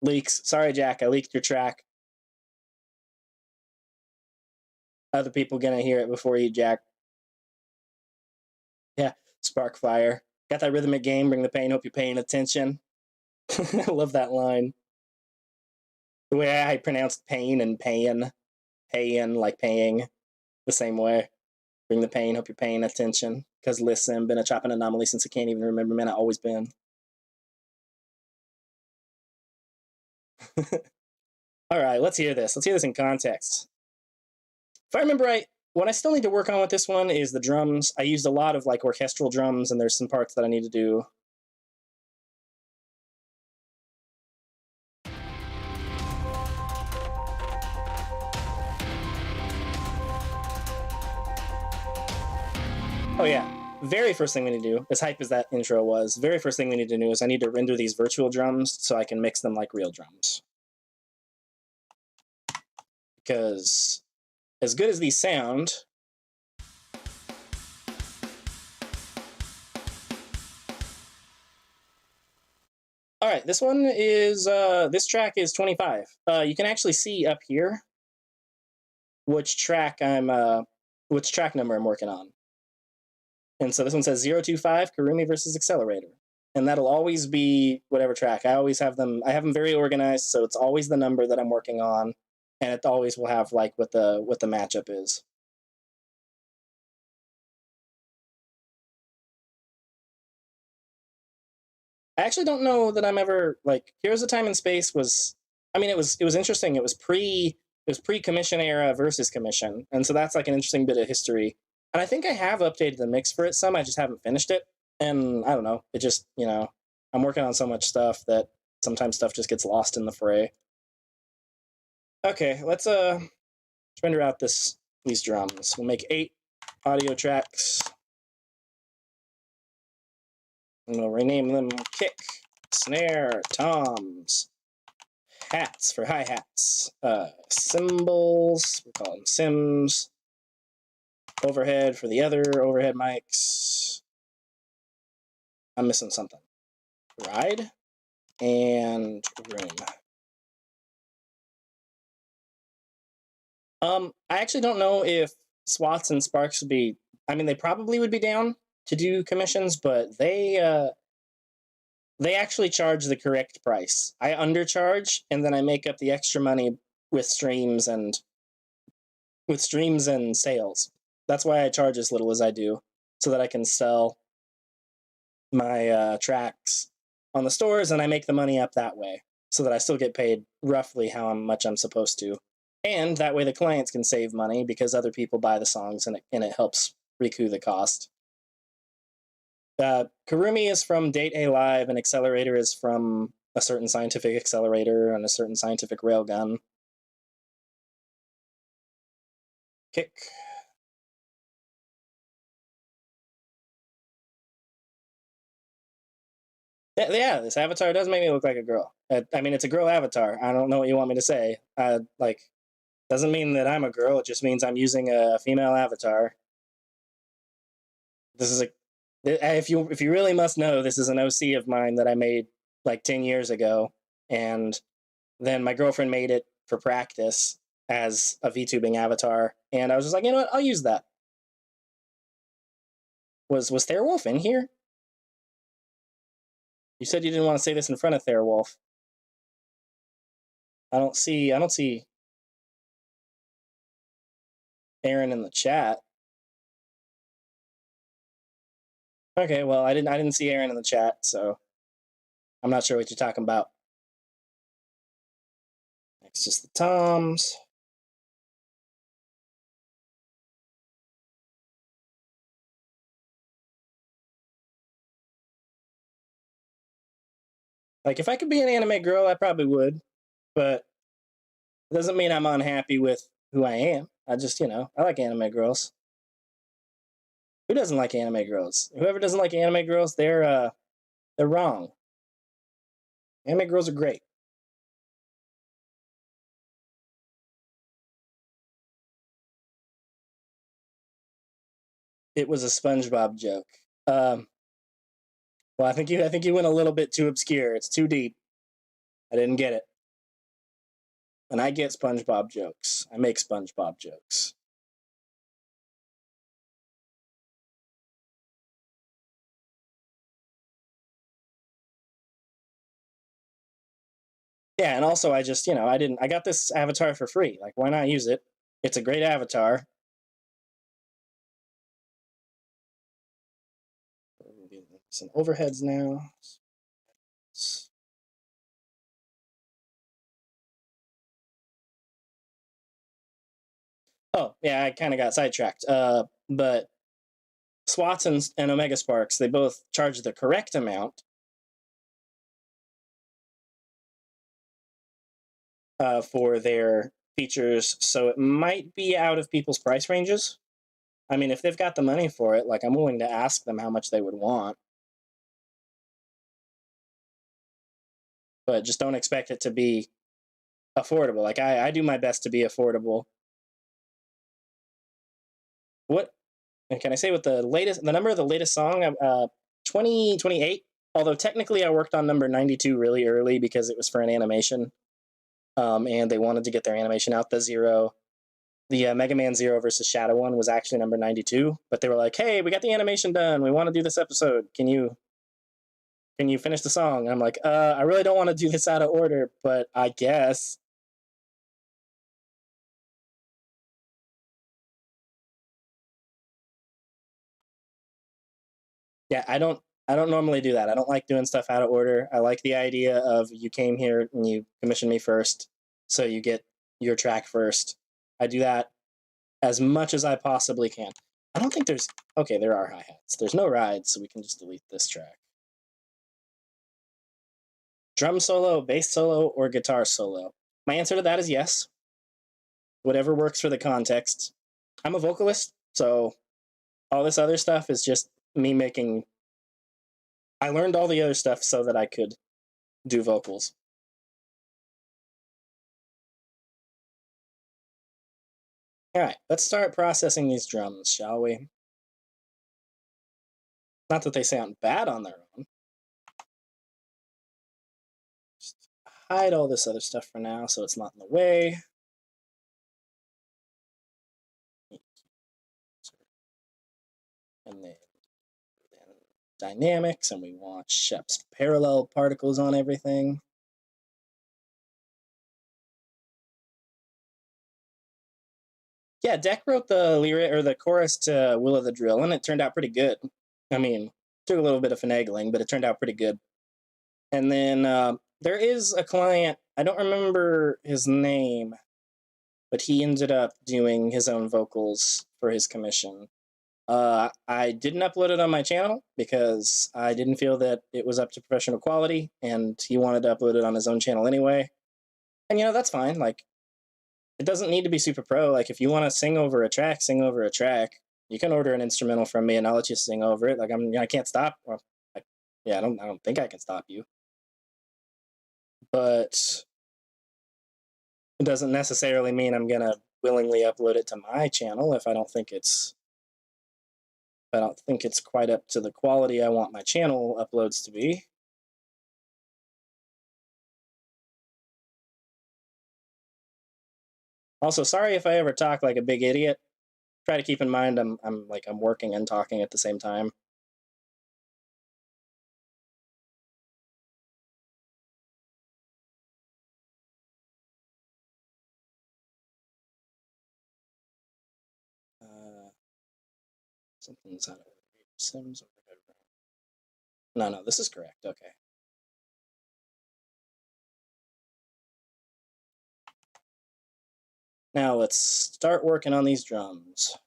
Leaks. Sorry, Jack, I leaked your track. Other people gonna hear it before you, Jack. Yeah, Sparkfire. Got that rhythmic game, bring the pain, hope you're paying attention. I love that line. The way I pronounced pain and payin, like paying, the same way. Bring the pain, hope you're paying attention. Because listen, been a chopping anomaly since I can't even remember, man, I always been. All right, let's hear this. Let's hear this in context. If I remember right, what I still need to work on with this one is the drums. I used a lot of like orchestral drums, and there's some parts that I need to do. Oh yeah, very first thing we need to do, as hype as that intro was, very first thing we need to do is I need to render these virtual drums so I can mix them like real drums. Because as good as these sound, all right, this one is, this track is 25. You can actually see up here which track which track number I'm working on. And so this one says 025 Karumi versus Accelerator. And that'll always be whatever track. I have them very organized, so it's always the number that I'm working on, and it always will have like what the matchup is. I actually don't know that I'm ever like Heroes of Time and Space was, I mean, it was interesting. It was pre-commission era versus commission, and so that's like an interesting bit of history. And I think I have updated the mix for it some. I just haven't finished it, and I don't know. It just I'm working on so much stuff that sometimes stuff just gets lost in the fray. Okay, let's render out these drums. We'll make 8 audio tracks. And we'll rename them kick, snare, toms, hats for hi-hats, cymbals, we call them sims, overhead for the other overhead mics. I'm missing something. Ride and room. I actually don't know if Swats and Sparks would be, I mean, they probably would be down to do commissions, but they actually charge the correct price. I undercharge, and then I make up the extra money with streams and sales. That's why I charge as little as I do, so that I can sell my tracks on the stores, and I make the money up that way, so that I still get paid roughly how much I'm supposed to. And that way the clients can save money because other people buy the songs, and it helps recoup the cost. Karumi is from Date A Live, and Accelerator is from a certain scientific accelerator and a certain scientific railgun. Kick. Yeah, this avatar does make me look like a girl. I mean, it's a girl avatar. I don't know what you want me to say. Like, doesn't mean that I'm a girl. It just means I'm using a female avatar. This is if you really must know, this is an OC of mine that I made like 10 years ago, and then my girlfriend made it for practice as a VTubing avatar, and I was just like, you know what, I'll use that. Was Therewolf in here? You said you didn't want to say this in front of Therewolf. I don't see Aaron in the chat. Okay, well, I didn't see Aaron in the chat, so I'm not sure what you're talking about. It's just the toms. Like, if I could be an anime girl, I probably would, but it doesn't mean I'm unhappy with who I am. I just, I like anime girls. Who doesn't like anime girls? Whoever doesn't like anime girls, they're wrong. Anime girls are great. It was a SpongeBob joke. Well, I think you went a little bit too obscure. It's too deep. I didn't get it. And I get SpongeBob jokes. I make SpongeBob jokes. Yeah, and also I got this avatar for free. Like, why not use it? It's a great avatar. Some overheads now. Oh, yeah, I kind of got sidetracked. But SWATs and Omega Sparks, they both charge the correct amount for their features, so it might be out of people's price ranges. I mean, if they've got the money for it, like, I'm willing to ask them how much they would want. But just don't expect it to be affordable. Like, I do my best to be affordable. What can I say with the number of the latest song? 2028. Although technically I worked on number 92 really early because it was for an animation. And they wanted to get their animation out. The Mega Man Zero versus Shadow one was actually number 92, but they were like, "Hey, we got the animation done. We want to do this episode. Can you finish the song?" And I'm like, I really don't want to do this out of order, but I guess. Yeah, I don't normally do that. I don't like doing stuff out of order. I like the idea of you came here and you commissioned me first, so you get your track first. I do that as much as I possibly can. I don't think there's okay, there are hi-hats. There's no rides, so we can just delete this track. Drum solo, bass solo, or guitar solo? My answer to that is yes. Whatever works for the context. I'm a vocalist, so all this other stuff is just me making. I learned all the other stuff so that I could do vocals. All right, let's start processing these drums, shall we? Not that they sound bad on their own. Just hide all this other stuff for now so it's not in the way. And then dynamics, and we want Shep's parallel particles on everything. Yeah, Deck wrote the lyric or the chorus to Will of the Drill, and it turned out pretty good. I mean, took a little bit of finagling, but it turned out pretty good. And then there is a client, I don't remember his name, but he ended up doing his own vocals for his commission. I didn't upload it on my channel because I didn't feel that it was up to professional quality, and he wanted to upload it on his own channel anyway. And that's fine. Like, it doesn't need to be super pro. Like, if you want to sing over a track, sing over a track. You can order an instrumental from me, and I'll let you sing over it. Like, I can't stop. Well, I don't think I can stop you. But it doesn't necessarily mean I'm gonna willingly upload it to my channel if I don't think it's quite up to the quality I want my channel uploads to be. Also, sorry if I ever talk like a big idiot. Try to keep in mind I'm working and talking at the same time. Something's out of Sims overhead. No, this is correct. Okay. Now let's start working on these drums.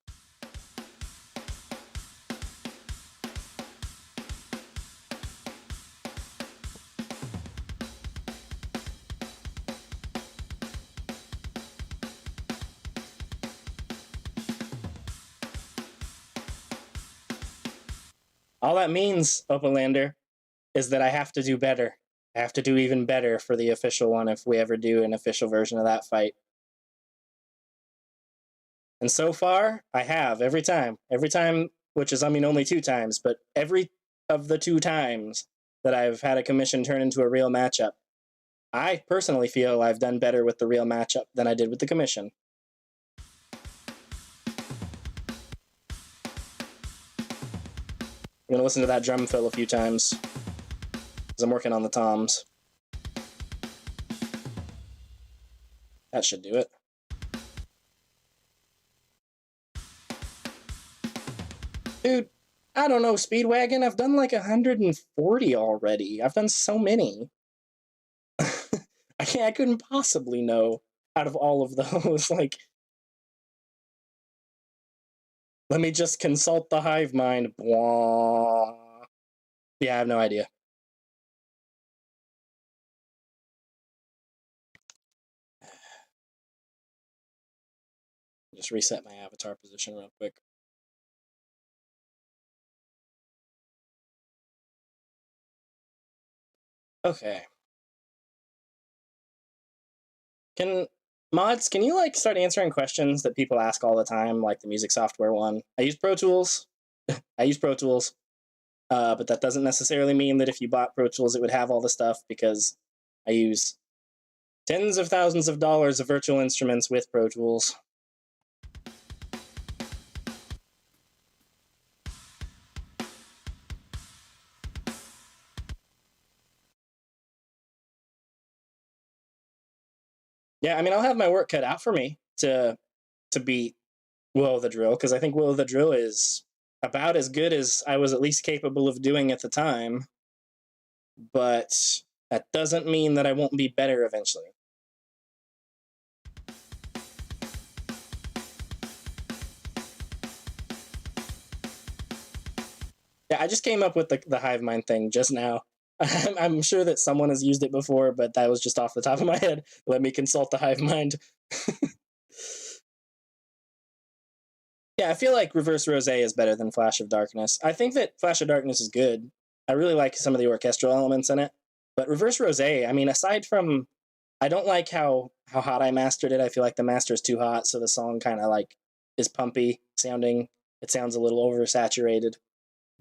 All that means, Opalander, is that I have to do better. I have to do even better for the official one if we ever do an official version of that fight. And so far, I have every time, which is, I mean, only 2 times, but every of the 2 times that I've had a commission turn into a real matchup, I personally feel I've done better with the real matchup than I did with the commission. I'm going to listen to that drum fill a few times because I'm working on the toms. That should do it. Dude, I don't know, Speedwagon. I've done like 140 already. I've done so many. I couldn't possibly know out of all of those. Like, let me just consult the hive mind. Blah. Yeah, I have no idea. Just reset my avatar position real quick. Okay. Mods, can you like start answering questions that people ask all the time, like the music software one? I use Pro Tools. But that doesn't necessarily mean that if you bought Pro Tools, it would have all the stuff, because I use tens of thousands of dollars of virtual instruments with Pro Tools. Yeah, I mean, I'll have my work cut out for me to beat Will of the Drill, because I think Will of the Drill is about as good as I was at least capable of doing at the time. But that doesn't mean that I won't be better eventually. Yeah, I just came up with the hive mind thing just now. I'm sure that someone has used it before, but that was just off the top of my head. Let me consult the hive mind. Yeah, I feel like Reverse Rosé is better than Flash of Darkness. I think that Flash of Darkness is good. I really like some of the orchestral elements in it. But Reverse Rosé, I mean, aside from, I don't like how hot I mastered it. I feel like the master is too hot, so the song kind of like is pumpy sounding. It sounds a little oversaturated.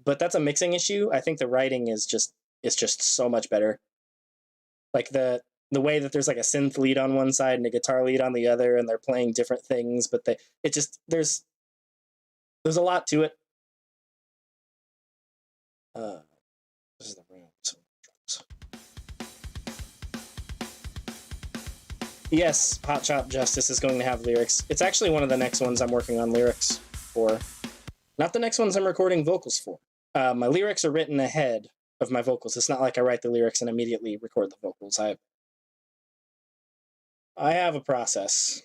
But that's a mixing issue. I think the writing is just so much better. Like the way that there's like a synth lead on one side and a guitar lead on the other, and they're playing different things, but there's a lot to it. This is the room. Yes, Hot Shot Justice is going to have lyrics. It's actually one of the next ones I'm working on lyrics for. Not the next ones I'm recording vocals for. My lyrics are written ahead of my vocals. It's not like I write the lyrics and immediately record the vocals. I have a process.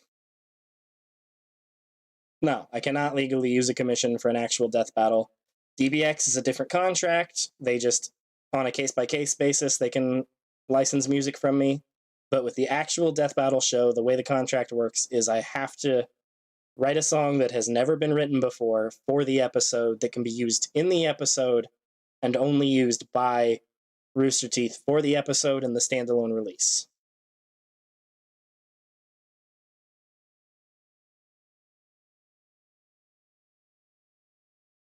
No, I cannot legally use a commission for an actual death battle. DBX is a different contract. They just, on a case-by-case basis, they can license music from me. But with the actual death battle show, the way the contract works is I have to write a song that has never been written before for the episode that can be used in the episode and only used by Rooster Teeth for the episode and the standalone release.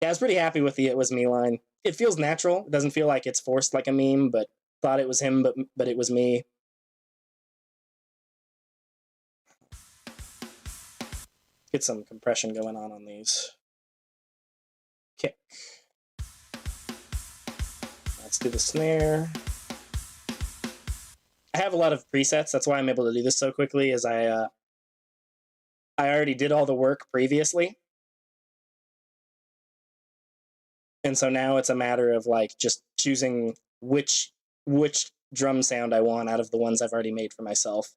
Yeah, I was pretty happy with the "It Was Me" line. It feels natural. It doesn't feel like it's forced like a meme, but thought it was him, but it was me. Get some compression going on these. Kick. Let's do the snare. I have a lot of presets. That's why I'm able to do this so quickly, is I already did all the work previously. And so now it's a matter of like just choosing which drum sound I want out of the ones I've already made for myself.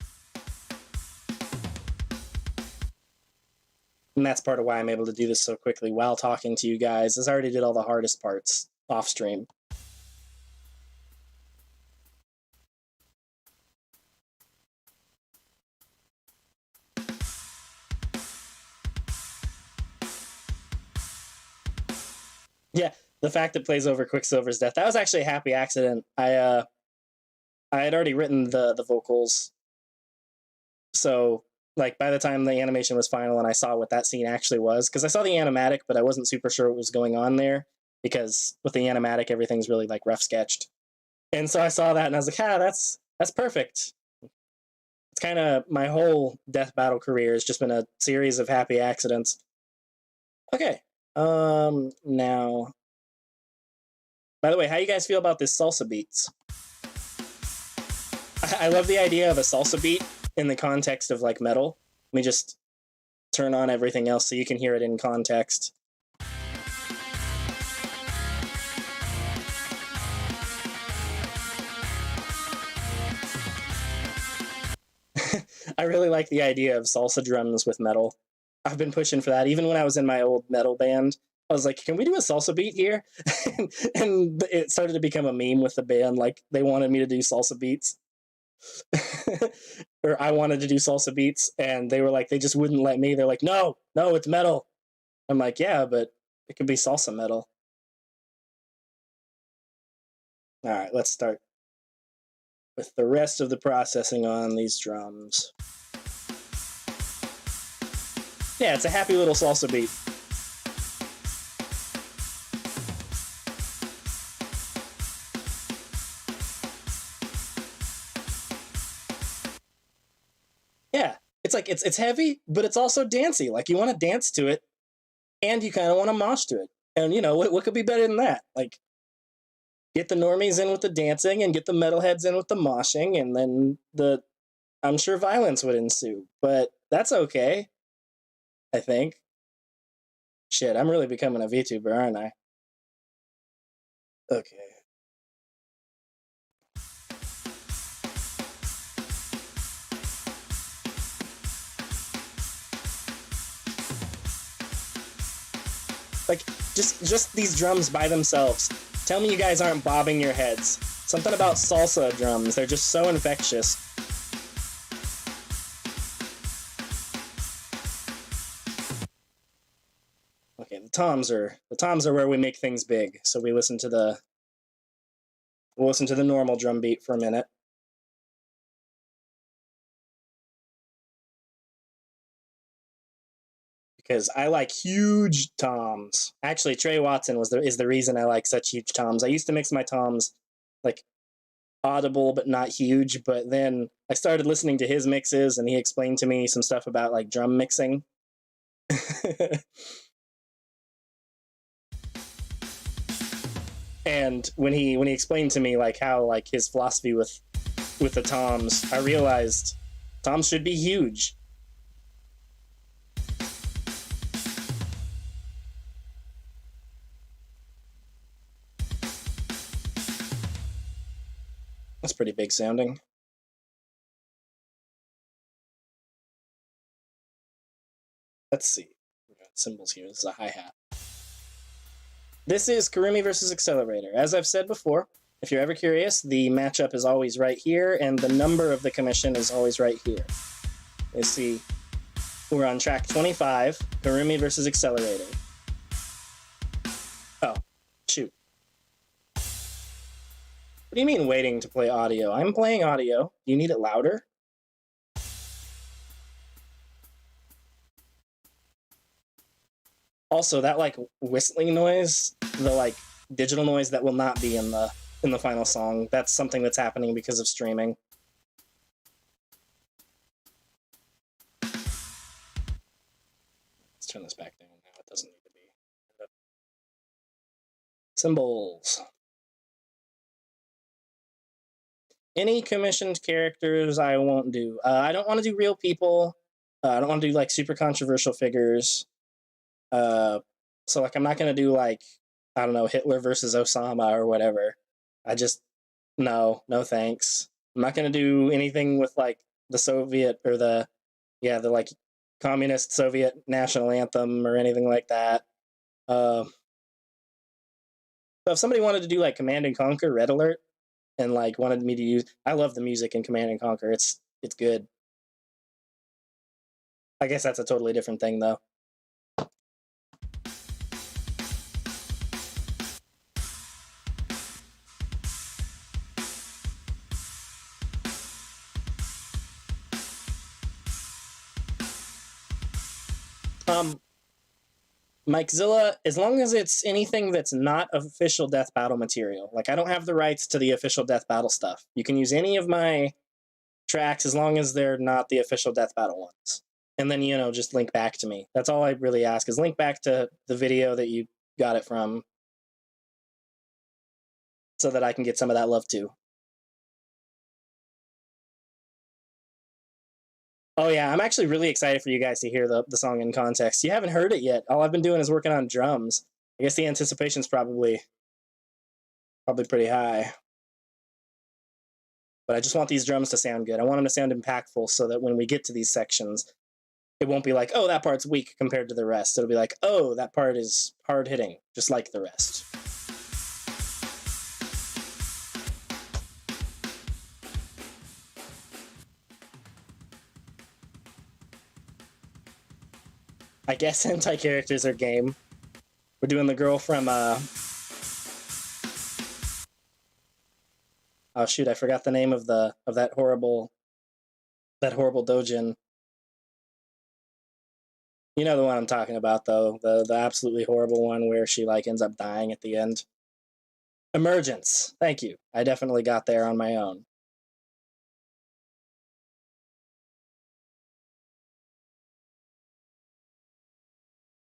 And that's part of why I'm able to do this so quickly while talking to you guys, as I already did all the hardest parts off stream. Yeah, the fact it plays over Quicksilver's death, that was actually a happy accident. I had already written the vocals, so like by the time the animation was final and I saw what that scene actually was, because I saw the animatic, but I wasn't super sure what was going on there, because with the animatic everything's really like rough sketched. And so I saw that and I was like, that's perfect. It's kind of my whole death battle career has just been a series of happy accidents. Okay. Now, by the way, how you guys feel about this salsa beats? I love the idea of a salsa beat in the context of like metal. Let me just turn on everything else so you can hear it in context. I really like the idea of salsa drums with metal. I've been pushing for that. Even when I was in my old metal band, I was like, can we do a salsa beat here? And it started to become a meme with the band. Like, they wanted me to do salsa beats. Or I wanted to do salsa beats, and they were like, they just wouldn't let me. They're like, no, it's metal. I'm like, yeah, but it could be salsa metal. All right, let's start with the rest of the processing on these drums. Yeah, it's a happy little salsa beat. Yeah, it's like it's heavy, but it's also dancey. Like, you want to dance to it, and you kind of want to mosh to it. And you know what could be better than that? Like, get the normies in with the dancing, and get the metalheads in with the moshing, and then I'm sure violence would ensue, but that's okay. I think. Shit, I'm really becoming a VTuber, aren't I? Okay. Like, just these drums by themselves. Tell me you guys aren't bobbing your heads. Something about salsa drums, they're just so infectious. Okay, the toms are where we make things big. So we'll listen to the normal drum beat for a minute. Because I like huge toms. Actually, Trey Watson is the reason I like such huge toms. I used to mix my toms like audible but not huge, but then I started listening to his mixes and he explained to me some stuff about like drum mixing. And when he explained to me like how like his philosophy with the toms, I realized toms should be huge. That's pretty big sounding. Let's see. We got cymbals here. This is a hi-hat. This is Kurumi versus Accelerator. As I've said before, if you're ever curious, the matchup is always right here, and the number of the commission is always right here. You see, we're on track 25, Kurumi versus Accelerator. Oh, shoot. What do you mean waiting to play audio? I'm playing audio. Do you need it louder? Also, that like whistling noise, the like digital noise that will not be in the final song, that's something that's happening because of streaming. Let's turn this back down now. It doesn't need to be. Symbols. Any commissioned characters I won't do. I don't want to do real people. I don't want to do like super controversial figures. So like I'm not gonna do like, I don't know, Hitler versus Osama or whatever. I just no thanks. I'm not gonna do anything with like the Soviet or the like communist Soviet national anthem or anything like that. So if somebody wanted to do like Command and Conquer Red Alert and like wanted me to use, I love the music in Command and Conquer. It's good. I guess that's a totally different thing though. Mikezilla, as long as it's anything that's not official Death Battle material. Like, I don't have the rights to the official Death Battle stuff. You can use any of my tracks as long as they're not the official Death Battle ones. And then, you know, just link back to me. That's all I really ask, is link back to the video that you got it from so that I can get some of that love too. Oh yeah, I'm actually really excited for you guys to hear the song in context. You haven't heard it yet. All I've been doing is working on drums. I guess the anticipation's probably pretty high. But I just want these drums to sound good. I want them to sound impactful so that when we get to these sections, it won't be like, oh, that part's weak compared to the rest. It'll be like, oh, that part is hard hitting, just like the rest. I guess anti-characters are game. We're doing the girl from, oh shoot, I forgot the name of that horrible doujin. You know the one I'm talking about though, the absolutely horrible one where she like ends up dying at the end. Emergence. Thank you. I definitely got there on my own.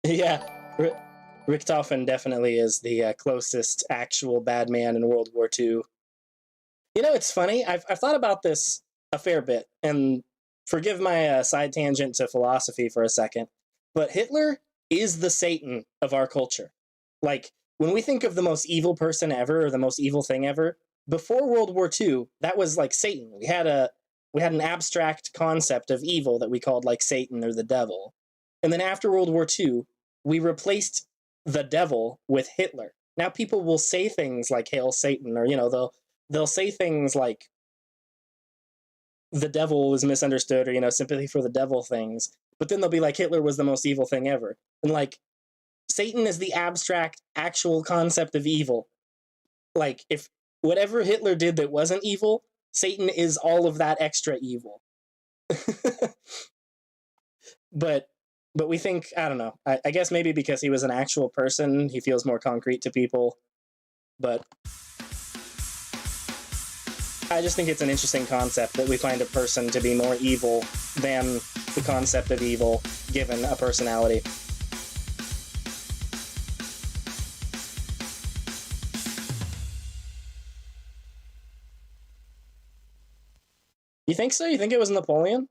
Yeah, Richtofen definitely is the closest actual bad man in World War II. You know, it's funny. I've thought about this a fair bit, and forgive my side tangent to philosophy for a second, but Hitler is the Satan of our culture. Like, when we think of the most evil person ever or the most evil thing ever, before World War II, that was like Satan. We had an abstract concept of evil that we called like Satan or the devil. And then after World War II, we replaced the devil with Hitler. Now people will say things like "Hail Satan," or you know, they'll say things like the devil was misunderstood, or you know, sympathy for the devil things. But then they'll be like, Hitler was the most evil thing ever. And like, Satan is the abstract, actual concept of evil. Like, if whatever Hitler did that wasn't evil, Satan is all of that extra evil. but we think, I don't know, I guess maybe because he was an actual person, he feels more concrete to people. But I just think it's an interesting concept that we find a person to be more evil than the concept of evil given a personality. You think so? You think it was Napoleon?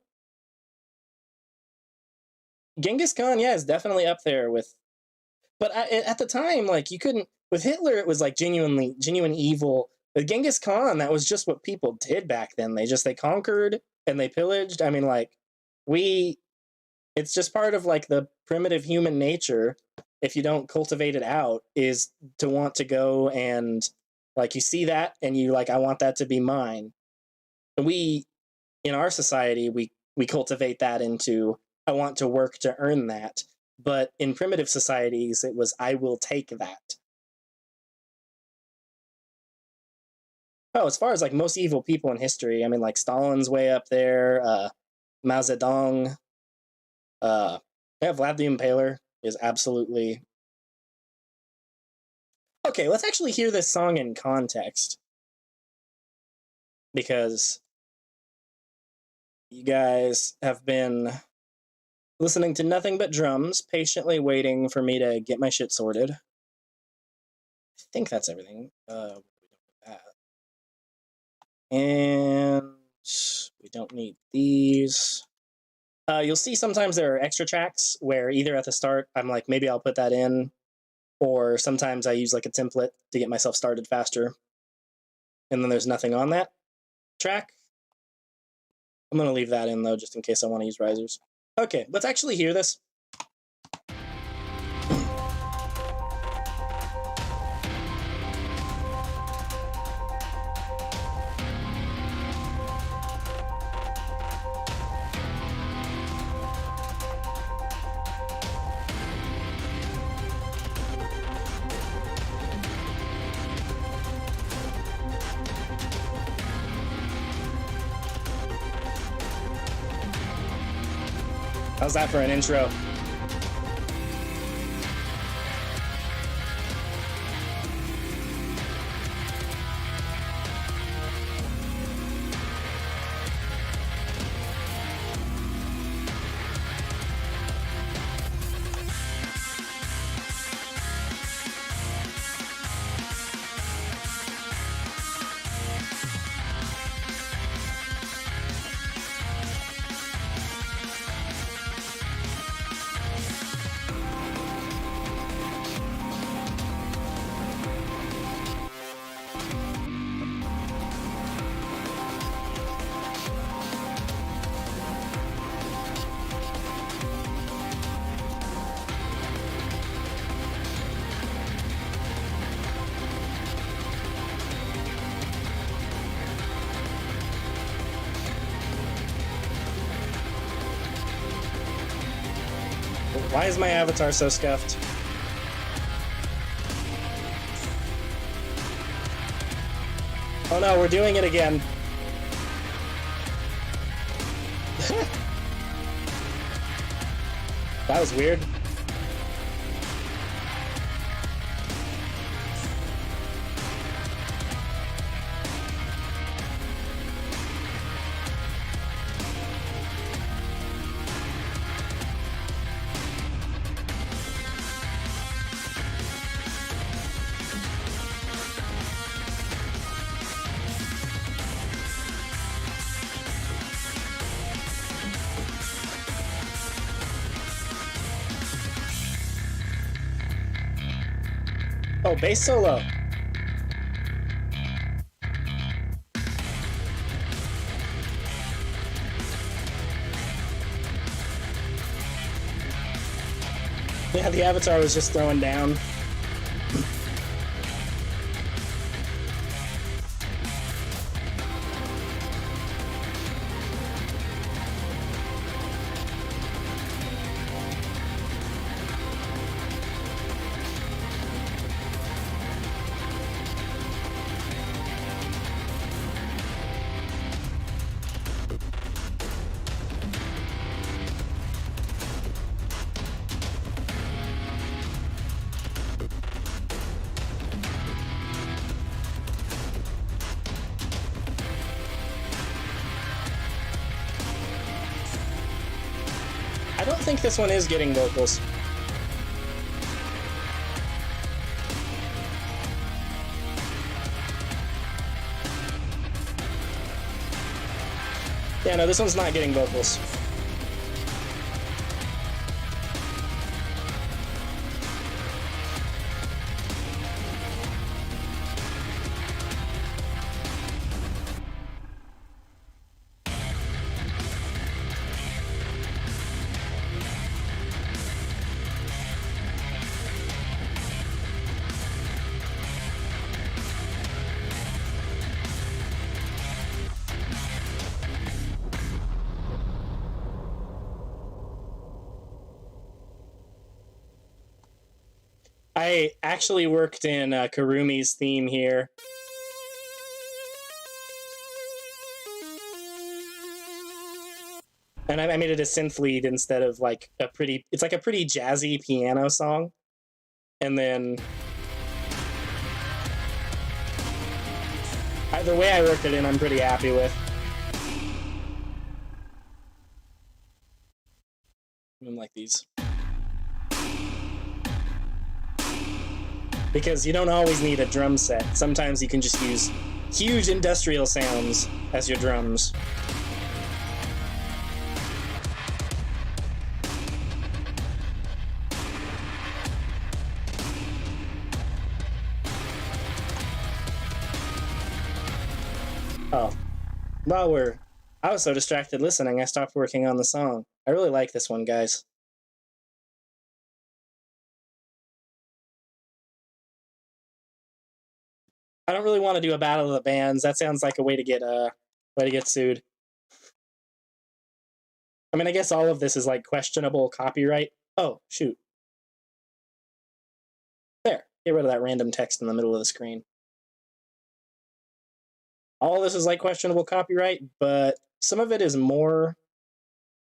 Genghis Khan, yeah, is definitely up there with. But at the time, like, you couldn't. With Hitler, it was like genuine evil. With Genghis Khan, that was just what people did back then. They conquered and they pillaged. I mean, like, it's just part of like the primitive human nature. If you don't cultivate it out, is to want to go and like you see that and you like, I want that to be mine. And we, in our society, we cultivate that into, I want to work to earn that. But in primitive societies, it was, I will take that. Oh, as far as like most evil people in history, I mean, like Stalin's way up there, Mao Zedong, yeah, Vlad the Impaler is absolutely. Okay, let's actually hear this song in context. Because you guys have been listening to nothing but drums, patiently waiting for me to get my shit sorted. I think that's everything. And we don't need these. You'll see sometimes there are extra tracks where either at the start I'm like, maybe I'll put that in, or sometimes I use like a template to get myself started faster. And then there's nothing on that track. I'm going to leave that in though, just in case I want to use risers. Okay, let's actually hear this. How's that for an intro? Why is my avatar so scuffed? Oh no, we're doing it again. That was weird. Oh, bass solo. Yeah, the avatar was just throwing down. I don't think this one is getting vocals. Yeah, no, this one's not getting vocals. I actually worked in Karumi's theme here. And I made it a synth lead instead of like a pretty, it's like a pretty jazzy piano song. And then the way I worked it in, I'm pretty happy with. I like these. Because you don't always need a drum set. Sometimes you can just use huge industrial sounds as your drums. Oh, I was so distracted listening, I stopped working on the song. I really like this one, guys. I don't really want to do a battle of the bands. That sounds like a way to get sued. I mean, I guess all of this is like questionable copyright. Oh, shoot. There. Get rid of that random text in the middle of the screen. All of this is like questionable copyright, but some of it is more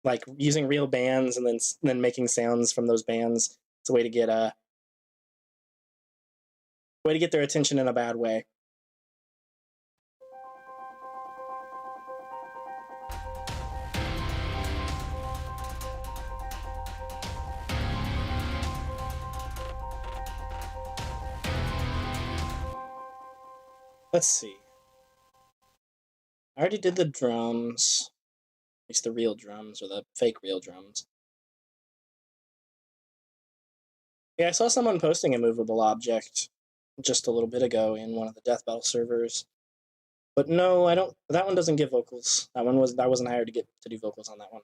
like using real bands and then making sounds from those bands. It's a way to get their attention in a bad way. Let's see. I already did the drums. At least the real drums, or the fake real drums. Yeah, I saw someone posting a movable object just a little bit ago in one of the Death Battle servers. But no, I don't. That one doesn't give vocals. I wasn't hired to do vocals on that one.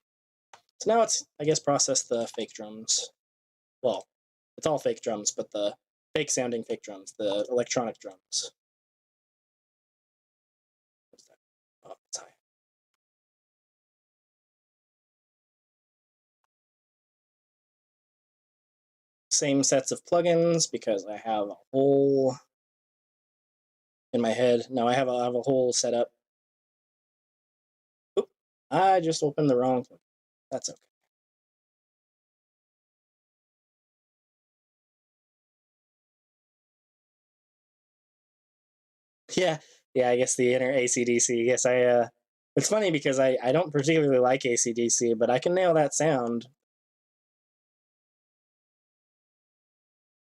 So now it's, I guess, process the fake drums. Well, it's all fake drums, but the fake sounding fake drums, the electronic drums. What's that? Oh, it's high. Same sets of plugins because I have a whole in my head. No, I have a whole setup. Oop, I just opened the wrong one. That's okay. Yeah, I guess the inner AC/DC. Yes, it's funny because I don't particularly like AC/DC, but I can nail that sound.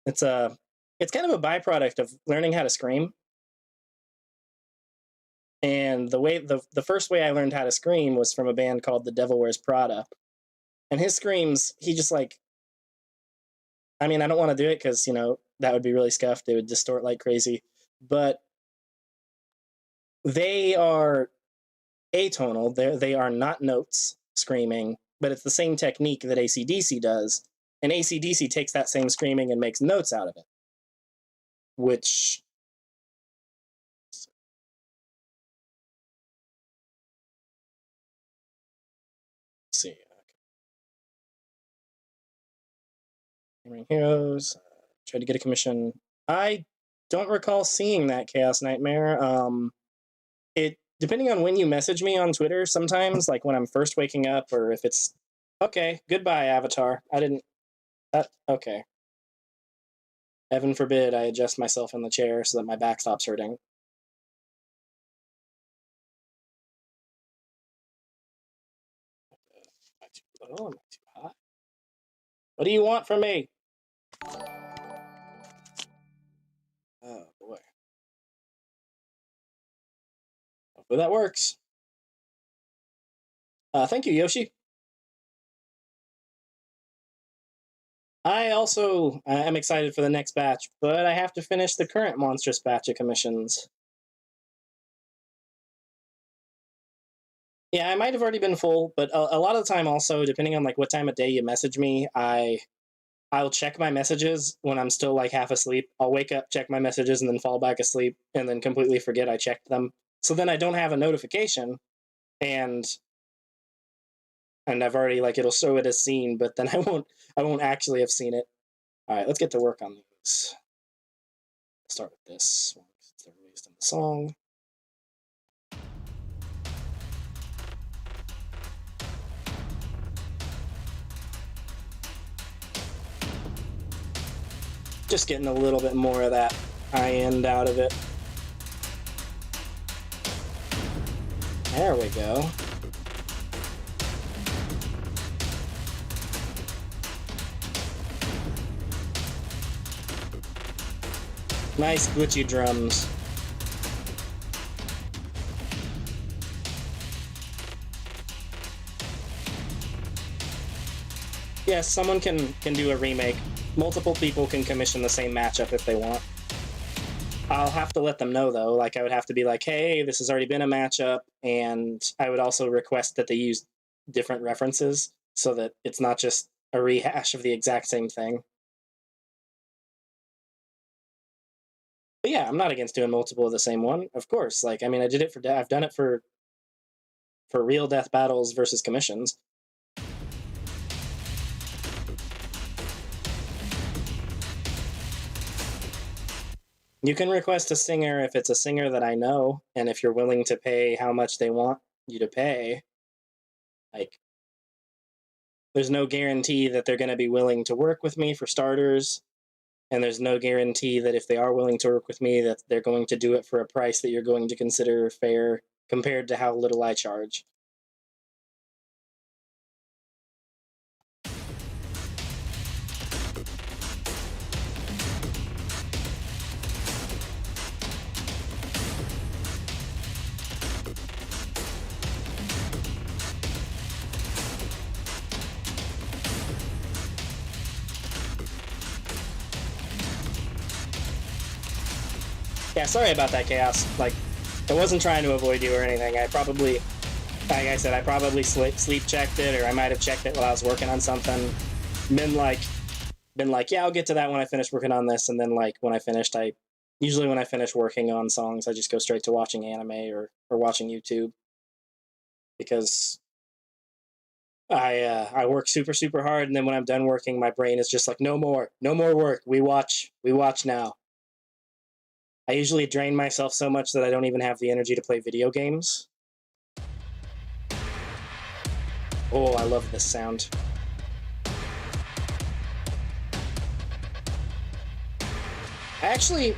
It's kind of a byproduct of learning how to scream. And the first way I learned how to scream was from a band called The Devil Wears Prada. And his screams, he just like, I mean, I don't want to do it because, that would be really scuffed. It would distort like crazy. But they are atonal. They are not notes screaming, but it's the same technique that AC/DC does. And AC/DC takes that same screaming and makes notes out of it. Which... Let's see. Hammering Heroes. Tried to get a commission. I don't recall seeing that Chaos Nightmare. It depending on when you message me on Twitter, sometimes like when I'm first waking up, or if it's okay. Goodbye, Avatar. I didn't. Okay. Heaven forbid I adjust myself in the chair so that my back stops hurting. Am I too low? Am I too high? What do you want from me? Oh boy. Hopefully that works. Thank you, Yoshi. I also am excited for the next batch, but I have to finish the current monstrous batch of commissions. Yeah, I might have already been full, but a lot of the time also, depending on like what time of day you message me, I'll check my messages when I'm still like half asleep. I'll wake up, check my messages, and then fall back asleep, and then completely forget I checked them. So then I don't have a notification, and I've already like it'll show it as seen, but then I won't actually have seen it. All right, let's get to work on these. Start with this one because it's the released in the song. Just getting a little bit more of that high end out of it. There we go. Nice glitchy drums. Yes, someone can do a remake. Multiple people can commission the same matchup if they want. I'll have to let them know, though. Like, I would have to be like, hey, this has already been a matchup, and I would also request that they use different references. so that it's not just a rehash of the exact same thing. But yeah, I'm not against doing multiple of the same one, of course. Like, I mean, I've done it for real death battles versus commissions. You can request a singer if it's a singer that I know, and if you're willing to pay how much they want you to pay. Like, there's no guarantee that they're going to be willing to work with me, for starters, and there's no guarantee that if they are willing to work with me that they're going to do it for a price that you're going to consider fair compared to how little I charge. Yeah, sorry about that, Chaos. Like, I wasn't trying to avoid you or anything. Like I said, I probably sleep checked it, or I might have checked it while I was working on something. Been like, yeah, I'll get to that when I finish working on this. And then, like, when I finished, usually when I finish working on songs, I just go straight to watching anime or watching YouTube, because I work super hard, and then when I'm done working, my brain is just like, no more work. We watch now. I usually drain myself so much that I don't even have the energy to play video games. Oh, I love this sound. I actually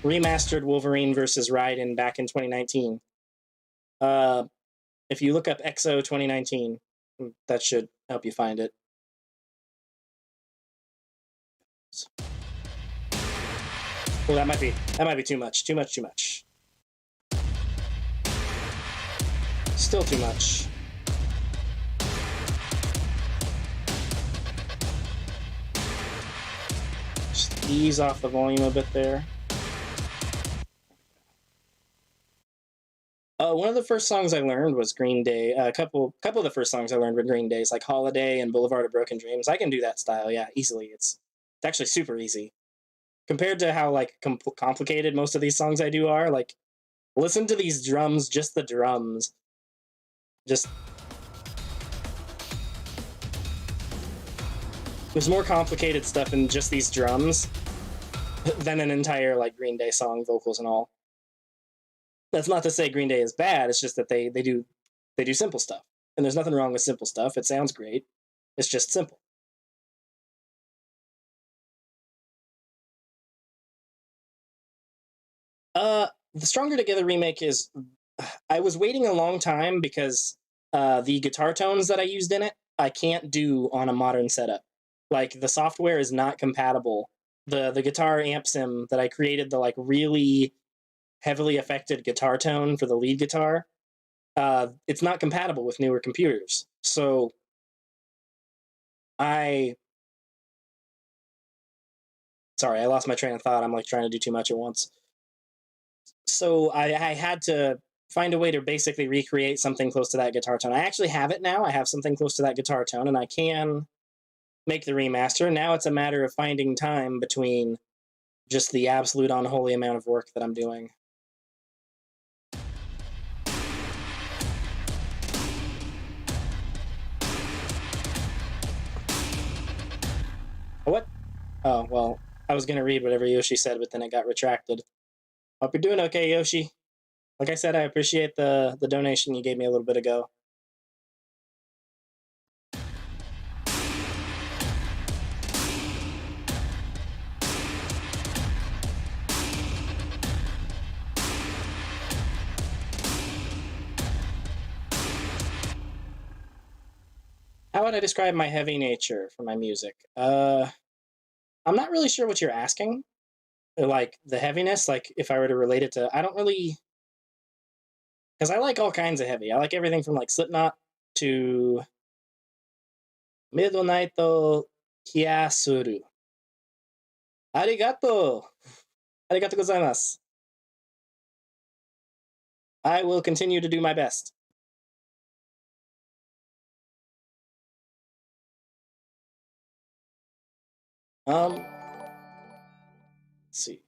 remastered Wolverine vs. Raiden back in 2019. If you look up EXO 2019, that should help you find it. Well, that might be too much. Too much. Still too much. Just ease off the volume a bit there. One of the first songs I learned was Green Day. A couple of the first songs I learned were Green Day's, like Holiday and Boulevard of Broken Dreams. I can do that style, yeah, easily. It's actually super easy compared to how, like, complicated most of these songs I do are. Like, listen to these drums, just the drums. Just, there's more complicated stuff in just these drums than an entire, like, Green Day song, vocals and all. That's not to say Green Day is bad. It's just that they do simple stuff, and there's nothing wrong with simple stuff. It sounds great. It's just simple. The Stronger Together remake is. I was waiting a long time because the guitar tones that I used in it, I can't do on a modern setup. Like, the software is not compatible. The guitar amp sim that I created, the, like, really heavily affected guitar tone for the lead guitar, it's not compatible with newer computers. So I sorry, I lost my train of thought. I'm, like, trying to do too much at once. So I had to find a way to basically recreate something close to that guitar tone. I actually have it now. I have something close to that guitar tone, and I can make the remaster. Now it's a matter of finding time between just the absolute unholy amount of work that I'm doing. What? Oh, well, I was going to read whatever Yoshi said, but then it got retracted. Hope you're doing okay, Yoshi. Like I said, I appreciate the donation you gave me a little bit ago. How would I describe my heavy nature for my music? I'm not really sure what you're asking. Like, the heaviness, like, if I were to relate it to, I don't really, because I like all kinds of heavy. I like everything from, like, Slipknot to Midnight Kiasuru. Arigato. Arigato gozaimasu. I will continue to do my best. Let's see.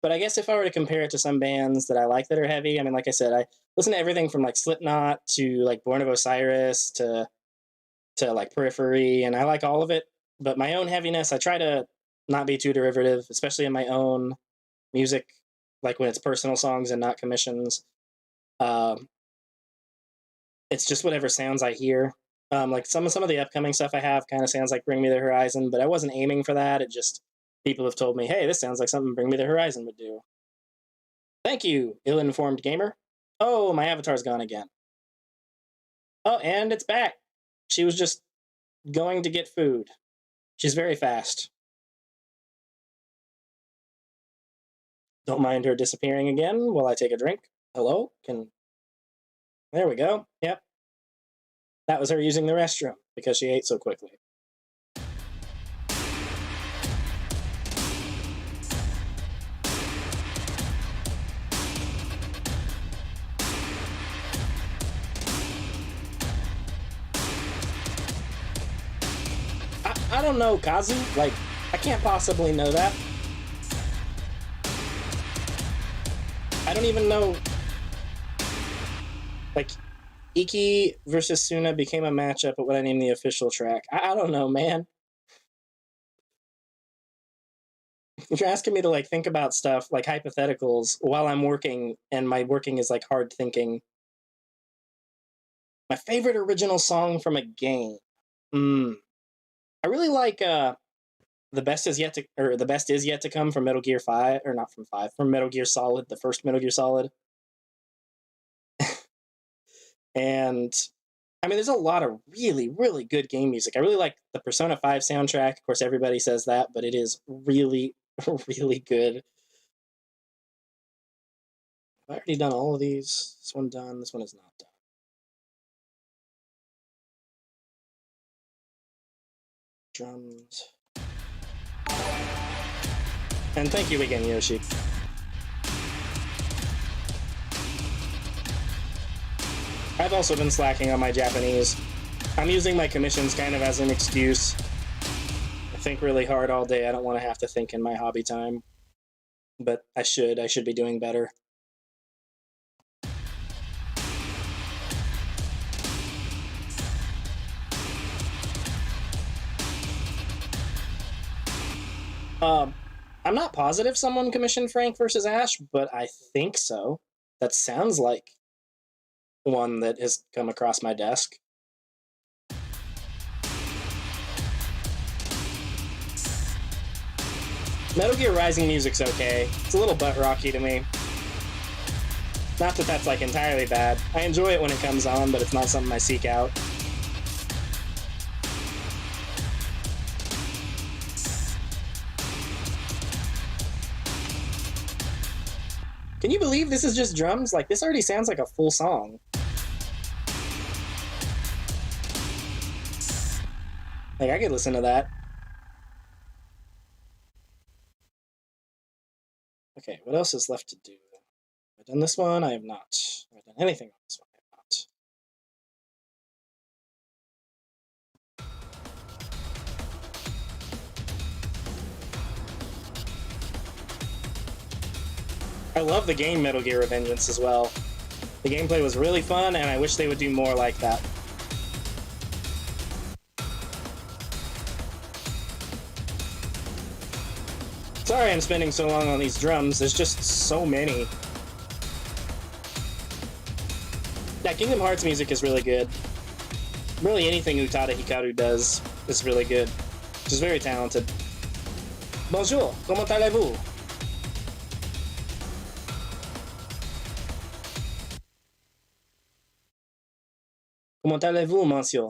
But I guess if I were to compare it to some bands that I like that are heavy, I mean, like I said, I listen to everything from like Slipknot to like Born of Osiris to like Periphery, and I like all of it. But my own heaviness, I try to not be too derivative, especially in my own music, like when it's personal songs and not commissions. Um, it's just whatever sounds I hear. Like some of the upcoming stuff I have kind of sounds like Bring Me the Horizon, but I wasn't aiming for that. It just people have told me, hey, this sounds like something Bring Me the Horizon would do. Thank you, ill-informed gamer. Oh, my avatar's gone again. Oh, and it's back. She was just going to get food. She's very fast. Don't mind her disappearing again while I take a drink. Hello? There we go. Yep. That was her using the restroom because she ate so quickly. I don't know, Kazu. Like, I can't possibly know that. I don't even know. Like, Iki versus Suna became a matchup at what I named the official track. I don't know, man. You're asking me to like think about stuff like hypotheticals while I'm working, and my working is like hard thinking. My favorite original song from a game. I really like the best is yet to come from Metal Gear 5, or not from 5, from Metal Gear Solid, the first Metal Gear Solid. And I mean, there's a lot of really, really good game music. I really like the Persona 5 soundtrack. Of course, everybody says that, but it is really, really good. Have I already done all of these? This one done. This one is not done. Drums. And thank you again, Yoshi. I've also been slacking on my Japanese. I'm using my commissions kind of as an excuse. I think really hard all day. I don't want to have to think in my hobby time. But I should be doing better. I'm not positive someone commissioned Frank versus Ash, but I think so. That sounds like one that has come across my desk. Metal Gear Rising music's okay. It's a little butt rocky to me. Not that that's like entirely bad. I enjoy it when it comes on, but it's not something I seek out. Can you believe this is just drums? Like, this already sounds like a full song. Like, I could listen to that. Okay, what else is left to do? Have I done this one? I have not. Have I done anything on this one? I have not. I love the game Metal Gear Revengeance as well. The gameplay was really fun, and I wish they would do more like that. Sorry I'm spending so long on these drums, there's just so many. Yeah, Kingdom Hearts music is really good. Really anything Utada Hikaru does is really good. She's very talented. Bonjour, comment allez-vous? Comment allez-vous, monsieur?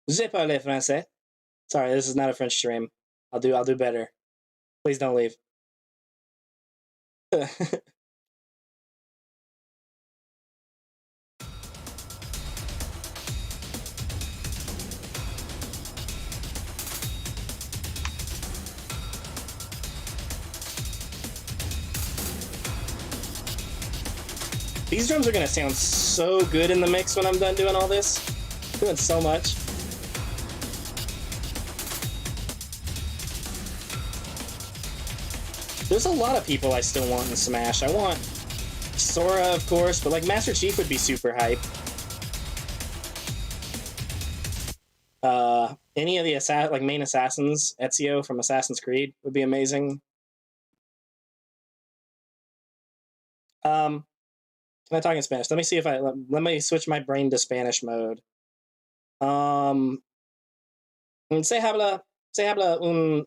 Je parle français. Sorry, this is not a French stream. I'll do better. Please don't leave. These drums are gonna sound so good in the mix when I'm done doing all this. Doing so much. There's a lot of people I still want in Smash. I want Sora, of course, but like Master Chief would be super hype. Any of the like main assassins, Ezio from Assassin's Creed would be amazing. Can I talk in Spanish? Let me see if let me switch my brain to Spanish mode. Se habla un.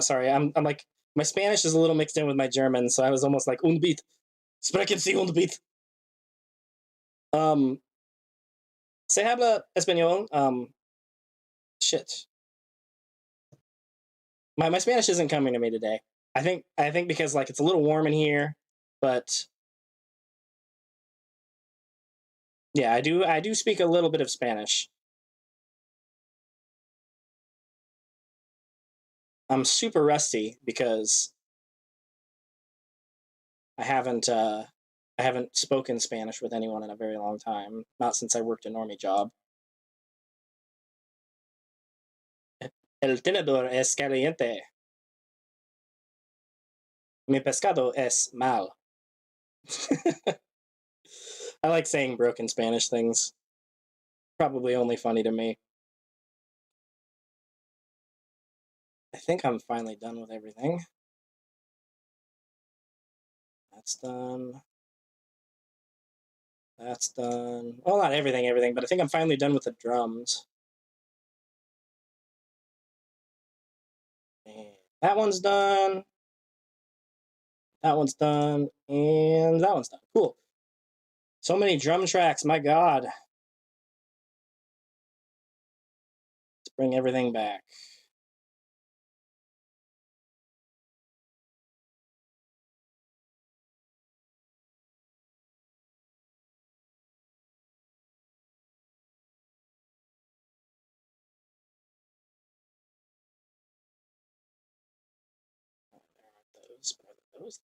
Sorry, I'm like my Spanish is a little mixed in with my German, so I was almost like un beat. Sprechen Sie un beat. Se habla español. Shit. My Spanish isn't coming to me today. I think because like it's a little warm in here, but yeah, I do speak a little bit of Spanish. I'm super rusty because I haven't spoken Spanish with anyone in a very long time. Not since I worked a normie job. El tenedor es caliente. Mi pescado es mal. I like saying broken Spanish things. Probably only funny to me. I think I'm finally done with everything. That's done. That's done. Well, not everything, but I think I'm finally done with the drums. And that one's done. That one's done. And that one's done. Cool. So many drum tracks, my God. Let's bring everything back.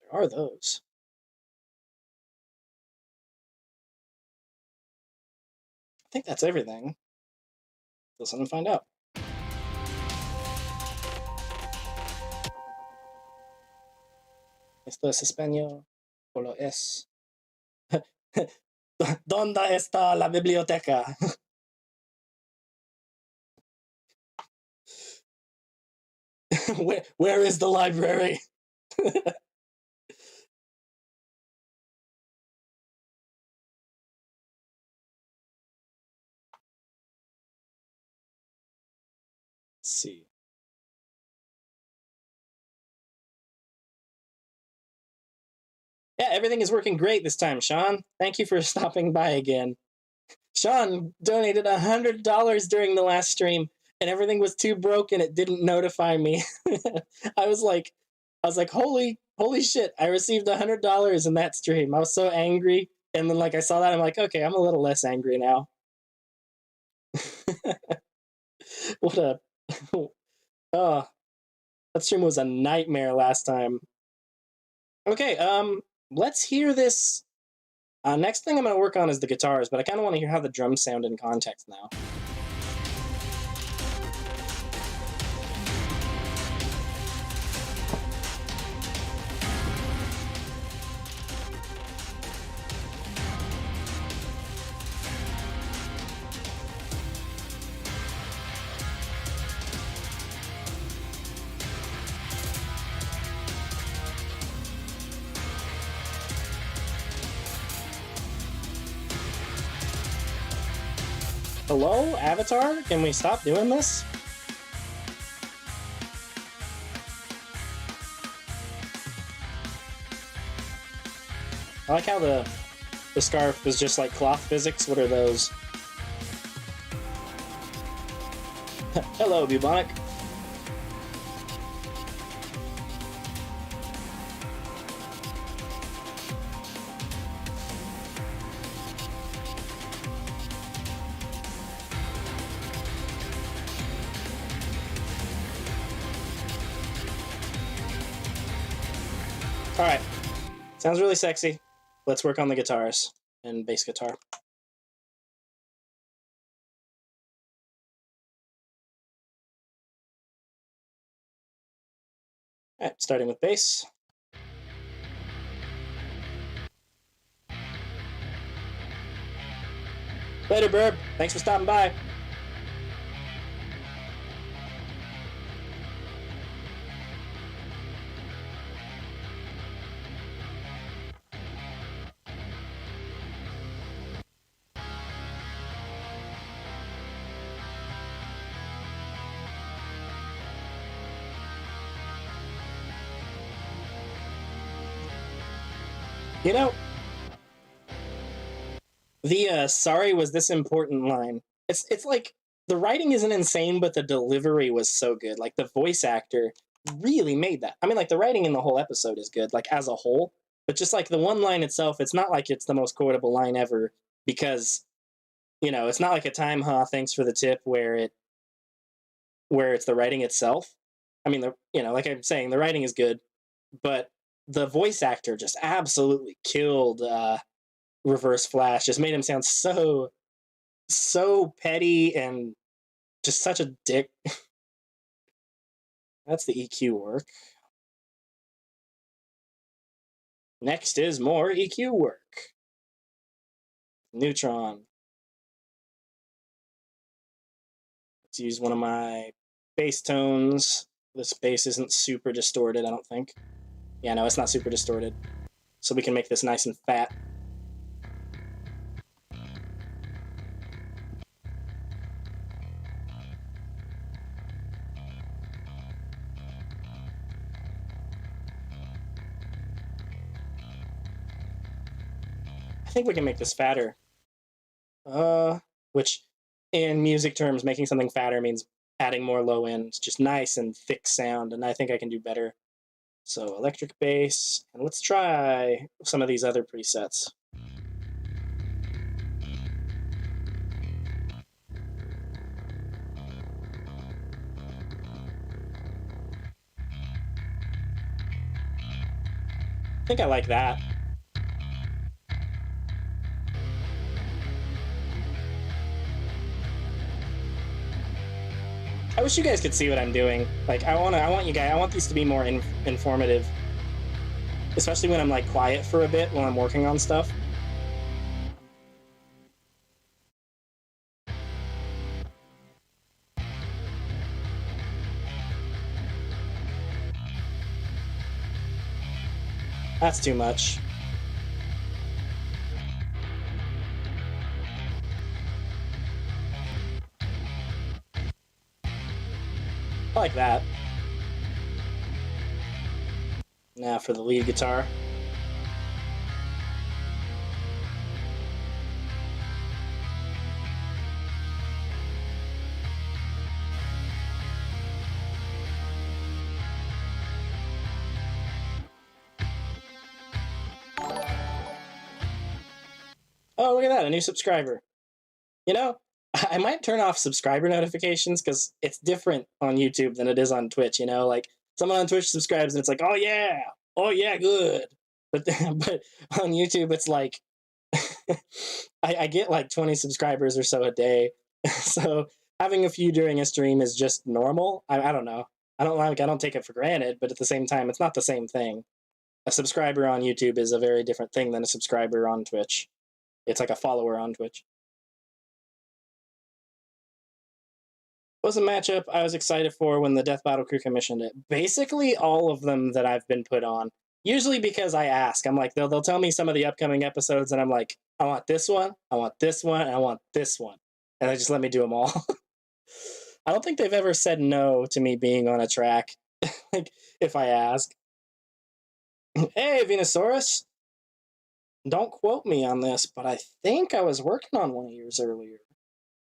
There are those. I think that's everything. Listen and find out. Esto es español. O lo es. ¿Dónde está la biblioteca? Where is the library? Let's see. Yeah, everything is working great this time, Sean. Thank you for stopping by again. Sean donated $100 during the last stream, and everything was too broken. It didn't notify me. I was like, holy shit! I received $100 in that stream. I was so angry, and then like I saw that, I'm like, okay, I'm a little less angry now. What a oh, that stream was a nightmare last time. Okay, let's hear this. Next thing I'm going to work on is the guitars, but I kind of want to hear how the drums sound in context now. Hello, Avatar? Can we stop doing this? I like how the scarf is just like cloth physics. What are those? Hello, Bubonic. All right, sounds really sexy. Let's work on the guitars. and bass guitar. All right, starting with bass. Later, Burb. Thanks for stopping by. You know, the sorry was this important line. It's like the writing isn't insane, but the delivery was so good. Like the voice actor really made that. I mean, like the writing in the whole episode is good, like as a whole, but just like the one line itself, it's not like it's the most quotable line ever because it's not like a time, huh? Thanks for the tip, where it's the writing itself. I mean, like I'm saying, the writing is good, but the voice actor just absolutely killed Reverse Flash. Just made him sound so petty and just such a dick. That's the EQ work. Next is more EQ work. Neutron. Let's use one of my bass tones. This bass isn't super distorted, I don't think. Yeah, no, it's not super distorted. So we can make this nice and fat. I think we can make this fatter. Which in music terms, making something fatter means adding more low ends, just nice and thick sound, and I think I can do better. So electric bass, and let's try some of these other presets. I think I like that. I wish you guys could see what I'm doing. Like, I want these to be more informative, especially when I'm like quiet for a bit while I'm working on stuff. That's too much. I like that. Now for the lead guitar. Oh, look at that, a new subscriber. I might turn off subscriber notifications because it's different on YouTube than it is on Twitch. Like someone on Twitch subscribes and it's like, oh yeah, good. But but on YouTube it's like I get like 20 subscribers or so a day. So having a few during a stream is just normal. I don't know. I don't take it for granted, but at the same time, it's not the same thing. A subscriber on YouTube is a very different thing than a subscriber on Twitch. It's like a follower on Twitch. What was a matchup I was excited for when the Death Battle crew commissioned it? Basically all of them that I've been put on. Usually because I ask. I'm like, they'll tell me some of the upcoming episodes and I'm like, I want this one, I want this one, and I want this one. And they just let me do them all. I don't think they've ever said no to me being on a track, like, if I ask. Hey, Venusaurus! Don't quote me on this, but I think I was working on one of yours earlier.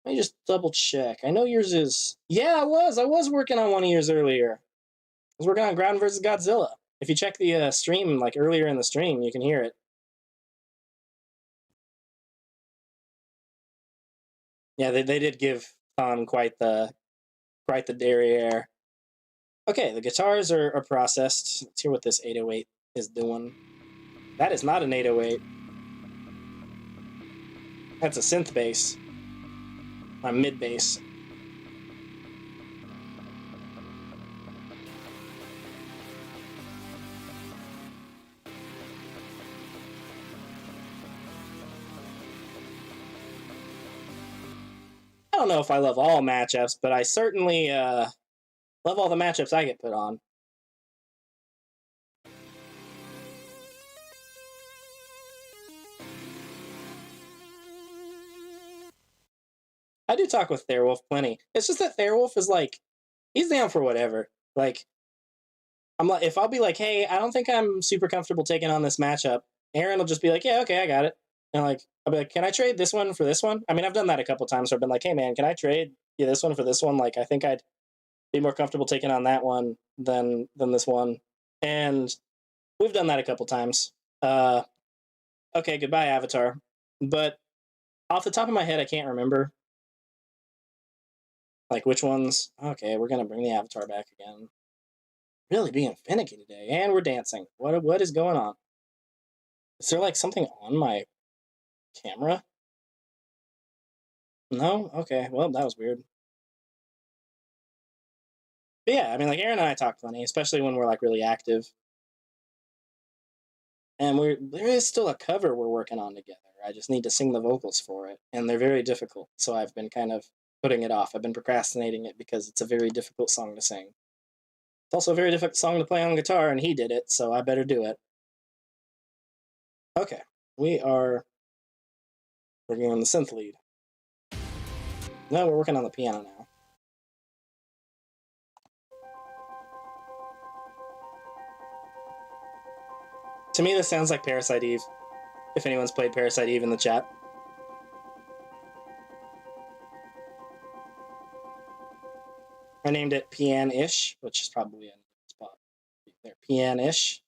Let me just double check. I know yours is... Yeah, I was working on one of yours earlier. I was working on Groudon vs. Godzilla. If you check the stream, like earlier in the stream, you can hear it. Yeah, they did give Tom quite the derriere. Okay, the guitars are processed. Let's hear what this 808 is doing. That is not an 808. That's a synth bass. My mid bass. I don't know if I love all matchups, but I certainly love all the matchups I get put on. I do talk with Therewolf plenty. It's just that Therewolf is like, he's down for whatever. Like, I'm like, if I'll be like, hey, I don't think I'm super comfortable taking on this matchup, Aaron will just be like, yeah, okay, I got it. And like, I'll be like, can I trade this one for this one? I mean, I've done that a couple times where I've been like, hey man, can I trade this one for this one? Like, I think I'd be more comfortable taking on that one than this one. And we've done that a couple times. Okay, goodbye, Avatar. But off the top of my head, I can't remember like which ones. Okay, we're gonna bring the Avatar back again. Really being finicky today, and we're dancing. What is going on? Is there like something on my camera? No? Okay, well, that was weird. But yeah, I mean, like, Aaron and I talk plenty, especially when we're like really active. And there is still a cover we're working on together. I just need to sing the vocals for it, and they're very difficult. So I've been kind of putting it off. I've been procrastinating it because it's a very difficult song to sing. It's also a very difficult song to play on guitar, and he did it, so I better do it. Okay, we are working on the synth lead. No, we're working on the piano now. To me, this sounds like Parasite Eve. If anyone's played Parasite Eve in the chat. I named it Pian-ish, which is probably a spot there. Pian-ish.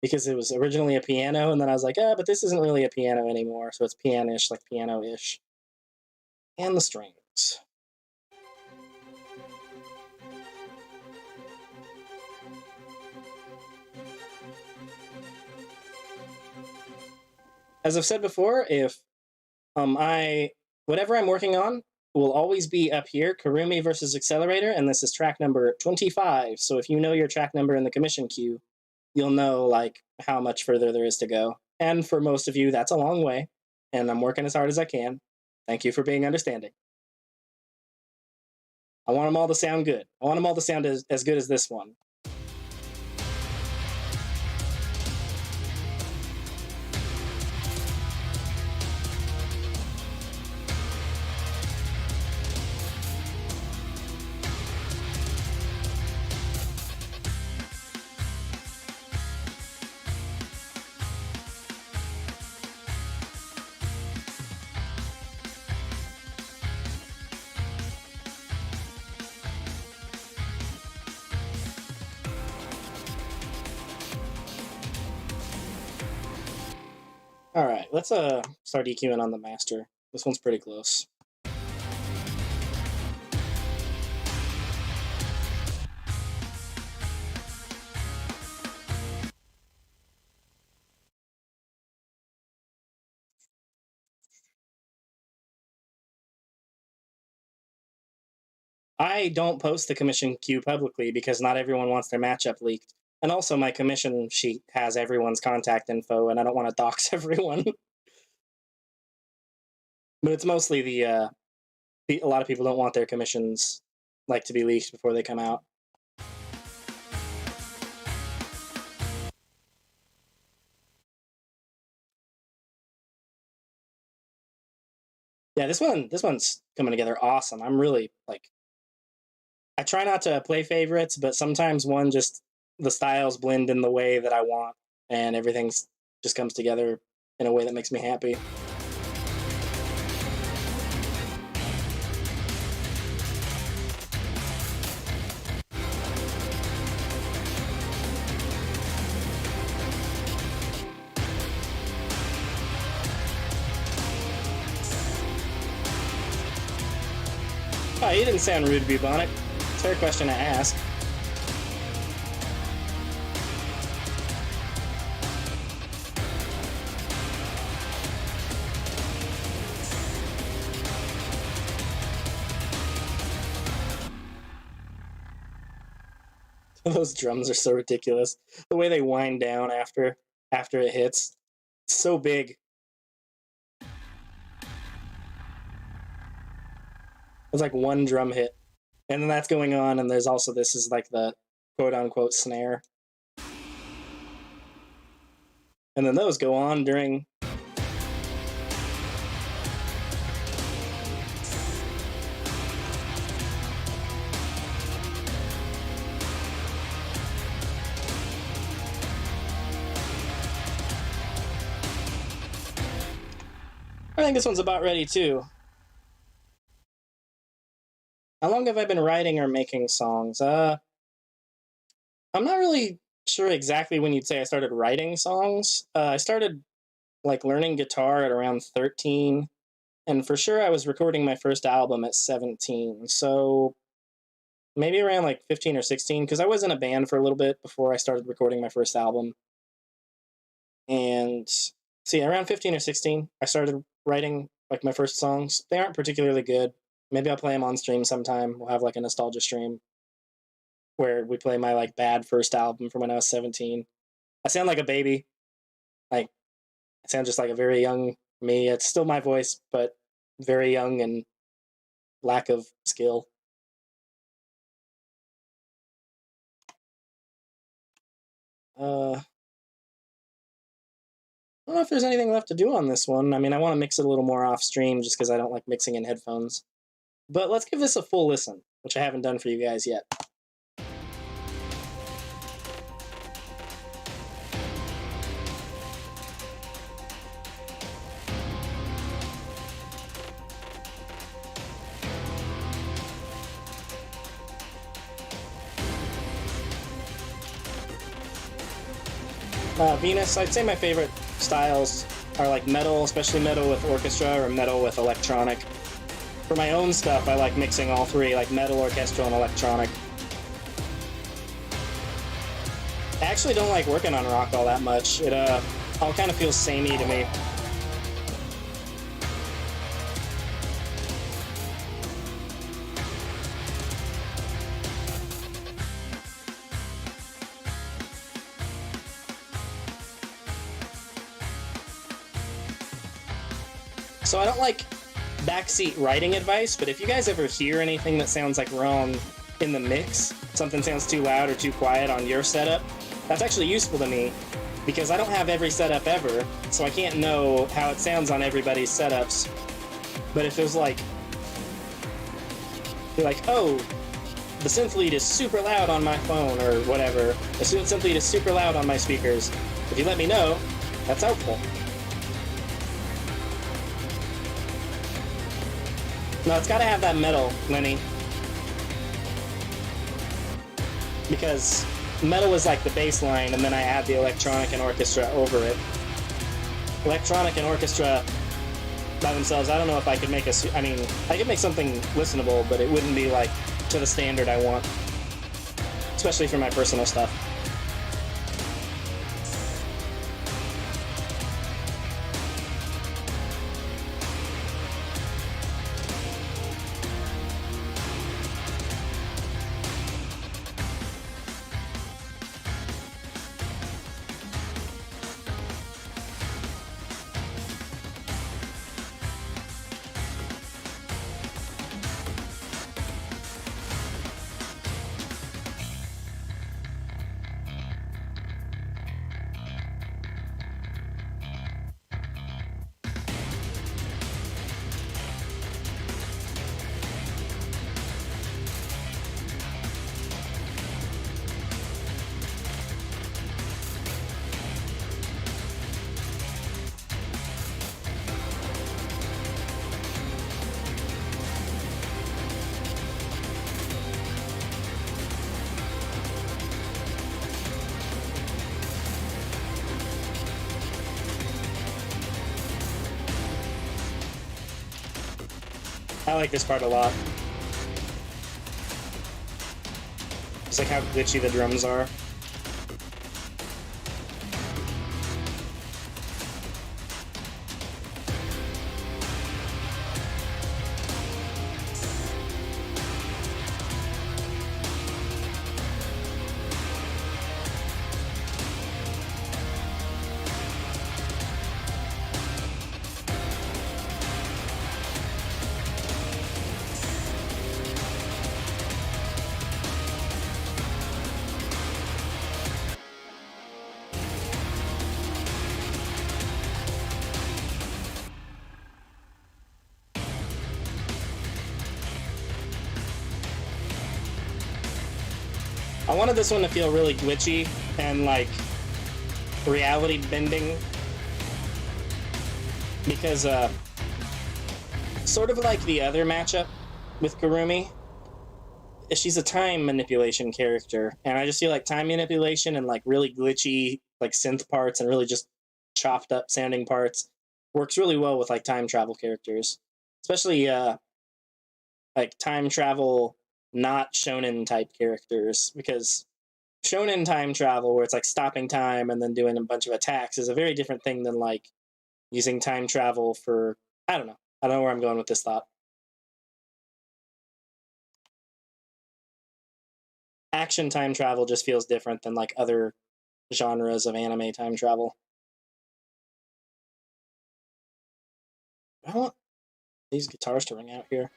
Because it was originally a piano, and then I was like, but this isn't really a piano anymore, so it's pian-ish, like piano-ish. And the strings. As I've said before, if whatever I'm working on will always be up here, Karumi versus Accelerator, and this is track number 25. So if you know your track number in the commission queue, you'll know like how much further there is to go. And for most of you, that's a long way, and I'm working as hard as I can. Thank you for being understanding. I want them all to sound good. I want them all to sound as good as this one. All right, let's start EQing on the master. This one's pretty close. I don't post the commission queue publicly because not everyone wants their matchup leaked. And also my commission sheet has everyone's contact info, and I don't want to dox everyone. But it's mostly a lot of people don't want their commissions like to be leaked before they come out. Yeah, this one's coming together awesome. I'm really like, I try not to play favorites, but sometimes the styles blend in the way that I want, and everything just comes together in a way that makes me happy. Oh, you didn't sound rude, Bubonic. It's a fair question to ask. Those drums are so ridiculous. The way they wind down after it hits, it's so big. It's like one drum hit, and then that's going on, and there's also this is like the quote-unquote snare. And then those go on during... I think this one's about ready too. How long have I been writing or making songs? I'm not really sure exactly when you'd say I started writing songs. I started like learning guitar at around 13, and for sure I was recording my first album at 17. So maybe around like 15 or 16, because I was in a band for a little bit before I started recording my first album. And see, around 15 or 16, I started writing like my first songs. They aren't particularly good. Maybe I'll play them on stream sometime. We'll have like a nostalgia stream where we play my like bad first album from when I was 17. I sound like a baby. Like, I sound just like a very young me. It's still my voice, but very young and lack of skill. I don't know if there's anything left to do on this one. I mean, I want to mix it a little more off stream just because I don't like mixing in headphones. But let's give this a full listen, which I haven't done for you guys yet. Venus, I'd say my favorite styles are like metal, especially metal with orchestra or metal with electronic. For my own stuff, I like mixing all three, like metal, orchestral, and electronic. I actually don't like working on rock all that much. It all kind of feels samey to me. So I don't like backseat writing advice, but if you guys ever hear anything that sounds like wrong in the mix, something sounds too loud or too quiet on your setup, that's actually useful to me because I don't have every setup ever, so I can't know how it sounds on everybody's setups. But if there's like, you're like, oh, the synth lead is super loud on my phone or whatever, the synth lead is super loud on my speakers, if you let me know, that's helpful. No, it's gotta have that metal, Lenny. Because metal is like the bass line, and then I add the electronic and orchestra over it. Electronic and orchestra by themselves, I don't know if I could make I mean, I could make something listenable, but it wouldn't be like to the standard I want. Especially for my personal stuff. I like this part a lot. Just like how glitchy the drums are. I wanted this one to feel really glitchy and like reality bending because sort of like the other matchup with Garumi, she's a time manipulation character, and I just feel like time manipulation and like really glitchy like synth parts and really just chopped up sounding parts works really well with like time travel characters, especially like time travel not shonen type characters, because shonen time travel where it's like stopping time and then doing a bunch of attacks is a very different thing than like using time travel for I don't know where I'm going with this thought. Action time travel just feels different than like other genres of anime time travel. I want these guitars to ring out here.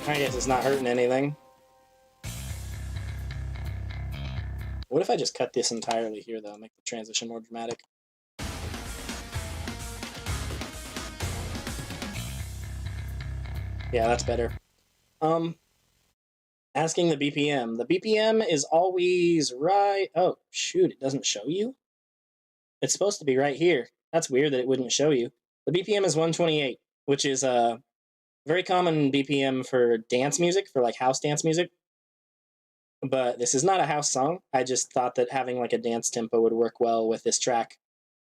I guess it's not hurting anything. What if I just cut this entirely here, though, make the transition more dramatic? Yeah, that's better. Asking the BPM. The BPM is always right. Oh, shoot, it doesn't show you? It's supposed to be right here. That's weird that it wouldn't show you. The BPM is 128, which is a very common BPM for dance music, for like house dance music. But this is not a house song. I just thought that having like a dance tempo would work well with this track,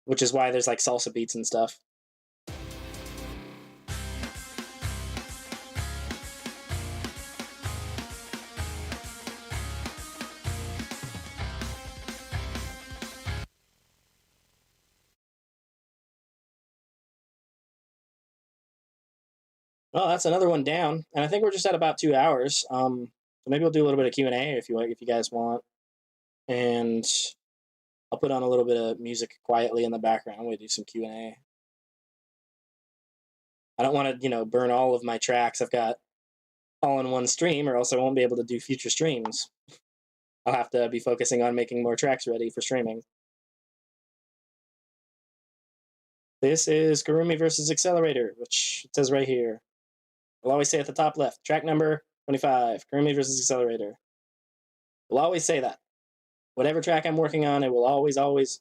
which is why there's like salsa beats and stuff. Well, that's another one down, and I think we're just at about 2 hours. So maybe we'll do a little bit of Q&A if you guys want, and I'll put on a little bit of music quietly in the background. We'll do some Q&A. I don't want to, burn all of my tracks I've got all in one stream, or else I won't be able to do future streams. I'll have to be focusing on making more tracks ready for streaming. This is Garumi versus Accelerator, which it says right here. We'll always say at the top left, track number 25, Garumi versus Accelerator. We'll always say that. Whatever track I'm working on, it will always, always,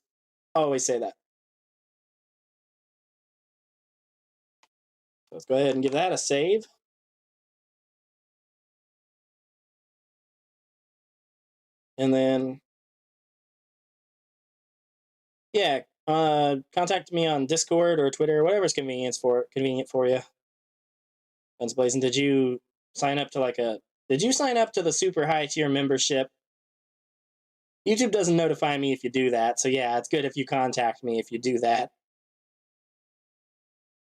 always say that. So let's go ahead and give that a save. And then, yeah, contact me on Discord or Twitter, whatever's convenient for you. Guns Blazing, did you sign up to did you sign up to the super high tier membership? YouTube doesn't notify me if you do that, so yeah, it's good if you contact me if you do that.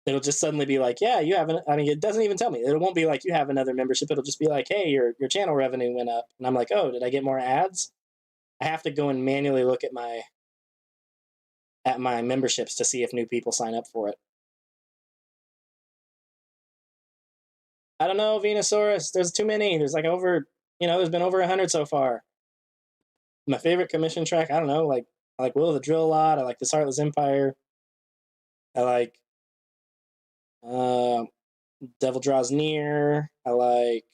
It'll just suddenly be like, yeah, you haven't. I mean, it doesn't even tell me. It won't be like you have another membership. It'll just be like, hey, your channel revenue went up, and I'm like, oh, did I get more ads? I have to go and manually look at my memberships to see if new people sign up for it. I don't know, Venusaurus. There's too many. There's like over, there's been over 100 so far. My favorite commission track, I don't know, I like Will of the Drill a lot. I like This Heartless Empire. I like Devil Draws Near. I like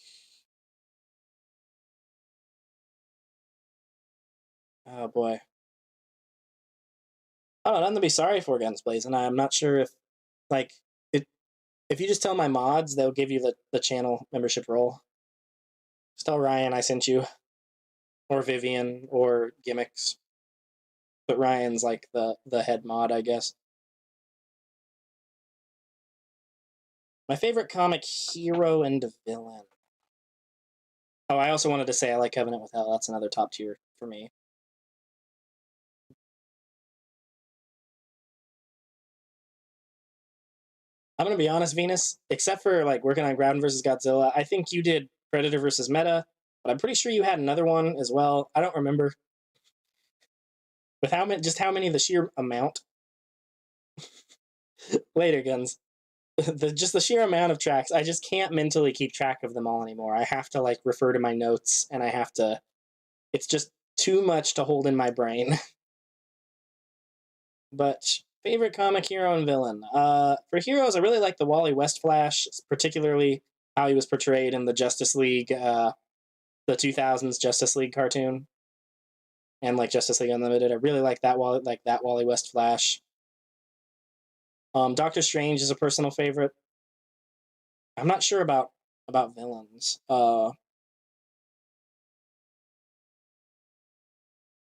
oh boy. I don't know, nothing to be sorry for, Guns Blazing. I'm not sure if if you just tell my mods, they'll give you the channel membership role. Just tell Ryan I sent you. Or Vivian or Gimmicks. But Ryan's like the head mod, I guess. My favorite comic hero and villain. Oh, I also wanted to say I like Covenant with Hell. That's another top tier for me. I'm gonna be honest, Venus. Except for like working on Groudon versus Godzilla, I think you did Predator versus Meta, but I'm pretty sure you had another one as well. I don't remember. With how many, the sheer amount. Later, Guns. The sheer amount of tracks, I just can't mentally keep track of them all anymore. I have to like refer to my notes, and it's just too much to hold in my brain. But favorite comic hero and villain. For heroes, I really like the Wally West Flash, particularly how he was portrayed in the Justice League, the 2000s Justice League cartoon, and like Justice League Unlimited. I really like that Wally West Flash. Doctor Strange is a personal favorite. I'm not sure about villains.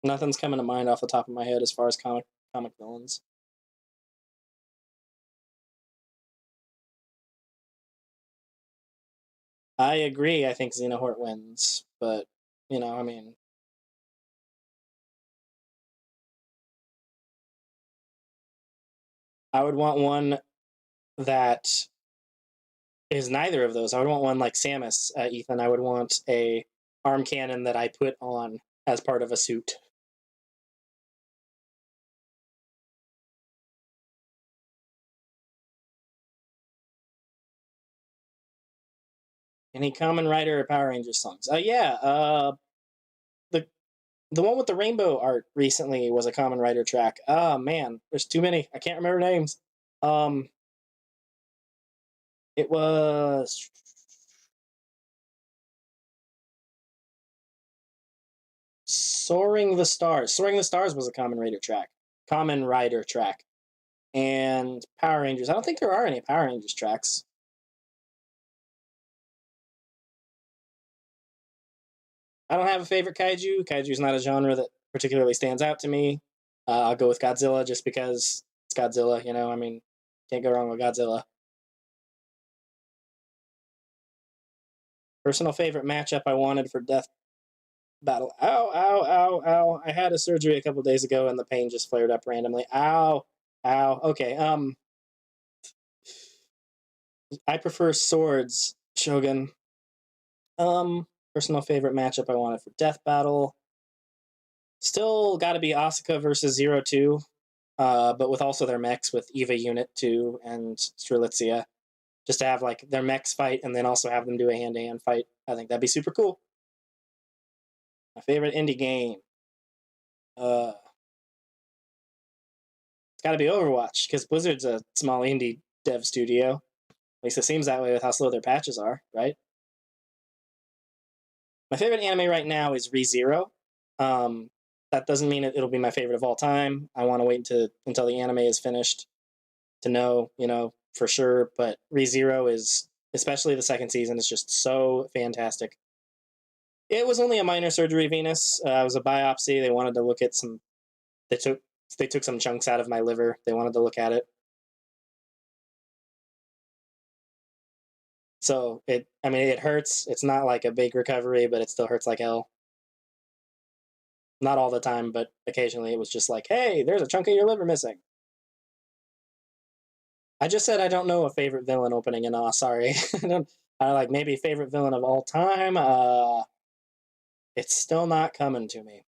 Nothing's coming to mind off the top of my head as far as comic villains. I agree. I think Xenohort wins, but you know, I mean, I would want one that is neither of those. I would want one like Samus, Ethan. I would want a arm cannon that I put on as part of a suit. Any Kamen Rider or Power Rangers songs? Yeah. The one with the rainbow art recently was a Kamen Rider track. Oh man, there's too many. I can't remember names. It was Soaring the Stars. Soaring the Stars was a Kamen Rider track. Kamen Rider track. And Power Rangers. I don't think there are any Power Rangers tracks. I don't have a favorite kaiju. Kaiju's not a genre that particularly stands out to me. I'll go with Godzilla just because it's Godzilla, you know? I mean, can't go wrong with Godzilla. Personal favorite matchup I wanted for Death Battle. Ow, ow, ow, ow. I had a surgery a couple days ago and the pain just flared up randomly. Ow, ow. Okay, I prefer swords, Shogun. Personal favorite matchup I wanted for Death Battle. Still got to be Asuka versus 02, but with also their mechs with Eva Unit 2 and Strelitzia. Just to have like their mechs fight and then also have them do a hand-to-hand fight. I think that'd be super cool. My favorite indie game. It's got to be Overwatch because Blizzard's a small indie dev studio. At least it seems that way with how slow their patches are, right? My favorite anime right now is ReZero. That doesn't mean it'll be my favorite of all time. I want to wait until the anime is finished to know, you know, for sure. But ReZero is, especially the second season, is just so fantastic. It was only a minor surgery, Venus. It was a biopsy. They wanted to look at some. They took some chunks out of my liver. They wanted to look at it. So it hurts. It's not like a big recovery, but it still hurts like hell. Not all the time, but occasionally it was just like, hey, there's a chunk of your liver missing. I just said I don't know a favorite villain opening in Awe, sorry. I like maybe favorite villain of all time. It's still not coming to me.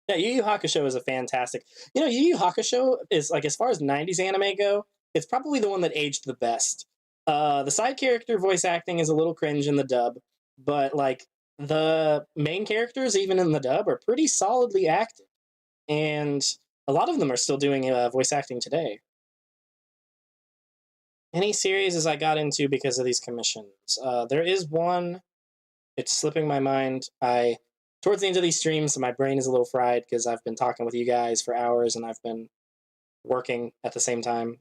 Yeah, Yu Yu Hakusho is a fantastic. You know, Yu Yu Hakusho is like, as far as '90s anime go, it's probably the one that aged the best. The side character voice acting is a little cringe in the dub, but like the main characters, even in the dub, are pretty solidly acted, and a lot of them are still doing voice acting today. Any series as I got into because of these commissions. There is one. It's slipping my mind. Towards the end of these streams, my brain is a little fried because I've been talking with you guys for hours and I've been working at the same time.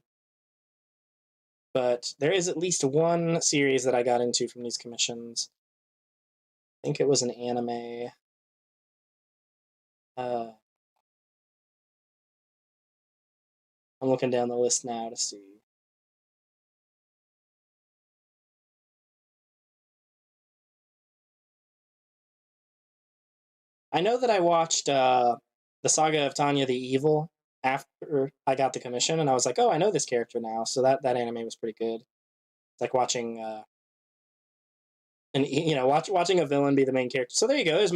But there is at least one series that I got into from these commissions. I think it was an anime. I'm looking down the list now to see. I know that I watched the Saga of Tanya the Evil after I got the commission, and I was like, oh, I know this character now. So that anime was pretty good. It's like watching and you know, watching a villain be the main character. So there you go. There's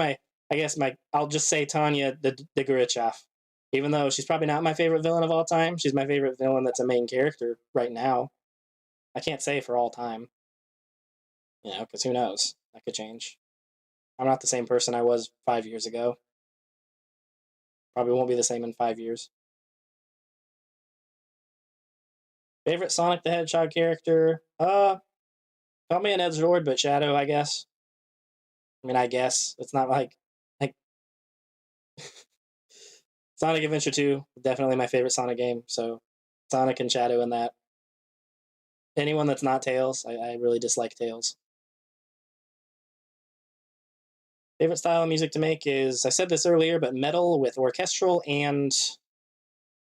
I'll just say Tanya the Gurichaf. Even though she's probably not my favorite villain of all time, she's my favorite villain that's a main character right now. I can't say for all time. You know, because who knows? That could change. I'm not the same person I was 5 years ago. Probably won't be the same in 5 years. Favorite Sonic the Hedgehog character? Call me an Edgelord, but Shadow, I guess. I mean, I guess it's not like Sonic Adventure 2, definitely my favorite Sonic game. So Sonic and Shadow in that. Anyone that's not Tails, I really dislike Tails. Favorite style of music to make is, I said this earlier, but metal with orchestral and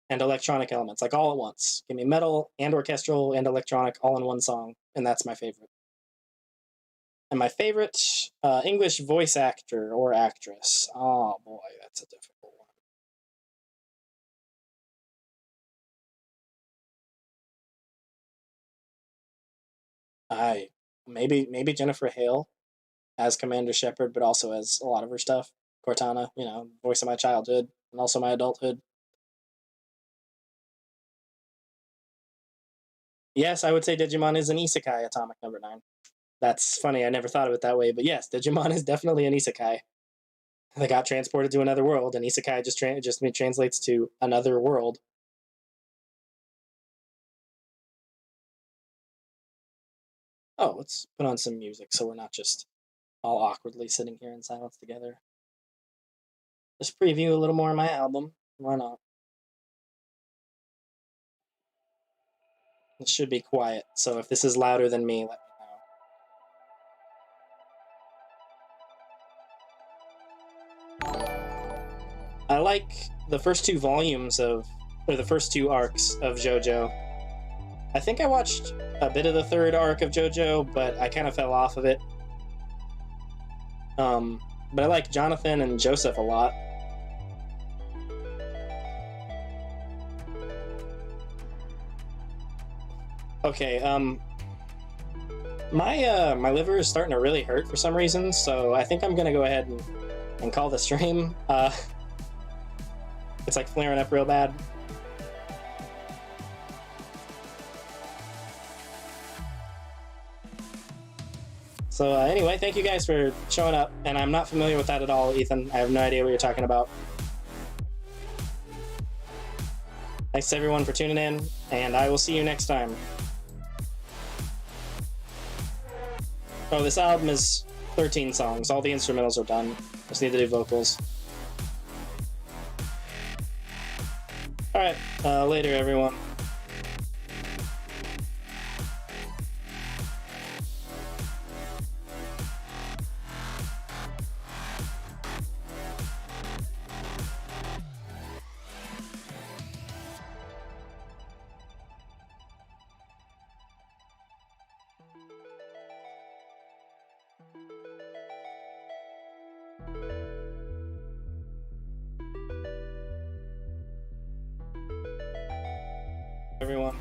electronic elements, like all at once. Give me metal and orchestral and electronic all in one song, and that's my favorite. And my favorite English voice actor or actress. Oh boy, that's a difficult one. I maybe Jennifer Hale as Commander Shepard, but also as a lot of her stuff. Cortana, you know, voice of my childhood and also my adulthood. Yes, I would say Digimon is an isekai, Atomic Number 9. That's funny, I never thought of it that way, but yes, Digimon is definitely an isekai. They got transported to another world, and isekai just translates to another world. Oh, let's put on some music so we're not just all awkwardly sitting here in silence together. Just preview a little more of my album. Why not? It should be quiet, so if this is louder than me, let me know. I like the first two volumes of, or the first two arcs of JoJo. I think I watched a bit of the third arc of JoJo, but I kind of fell off of it. But I like Jonathan and Joseph a lot. Okay, my liver is starting to really hurt for some reason, so I think I'm gonna go ahead and call the stream. It's like flaring up real bad. So anyway, thank you guys for showing up, and I'm not familiar with that at all, Ethan. I have no idea what you're talking about. Thanks everyone for tuning in, and I will see you next time. Oh, this album is 13 songs. All the instrumentals are done. Just need to do vocals. Alright, later everyone. Everyone.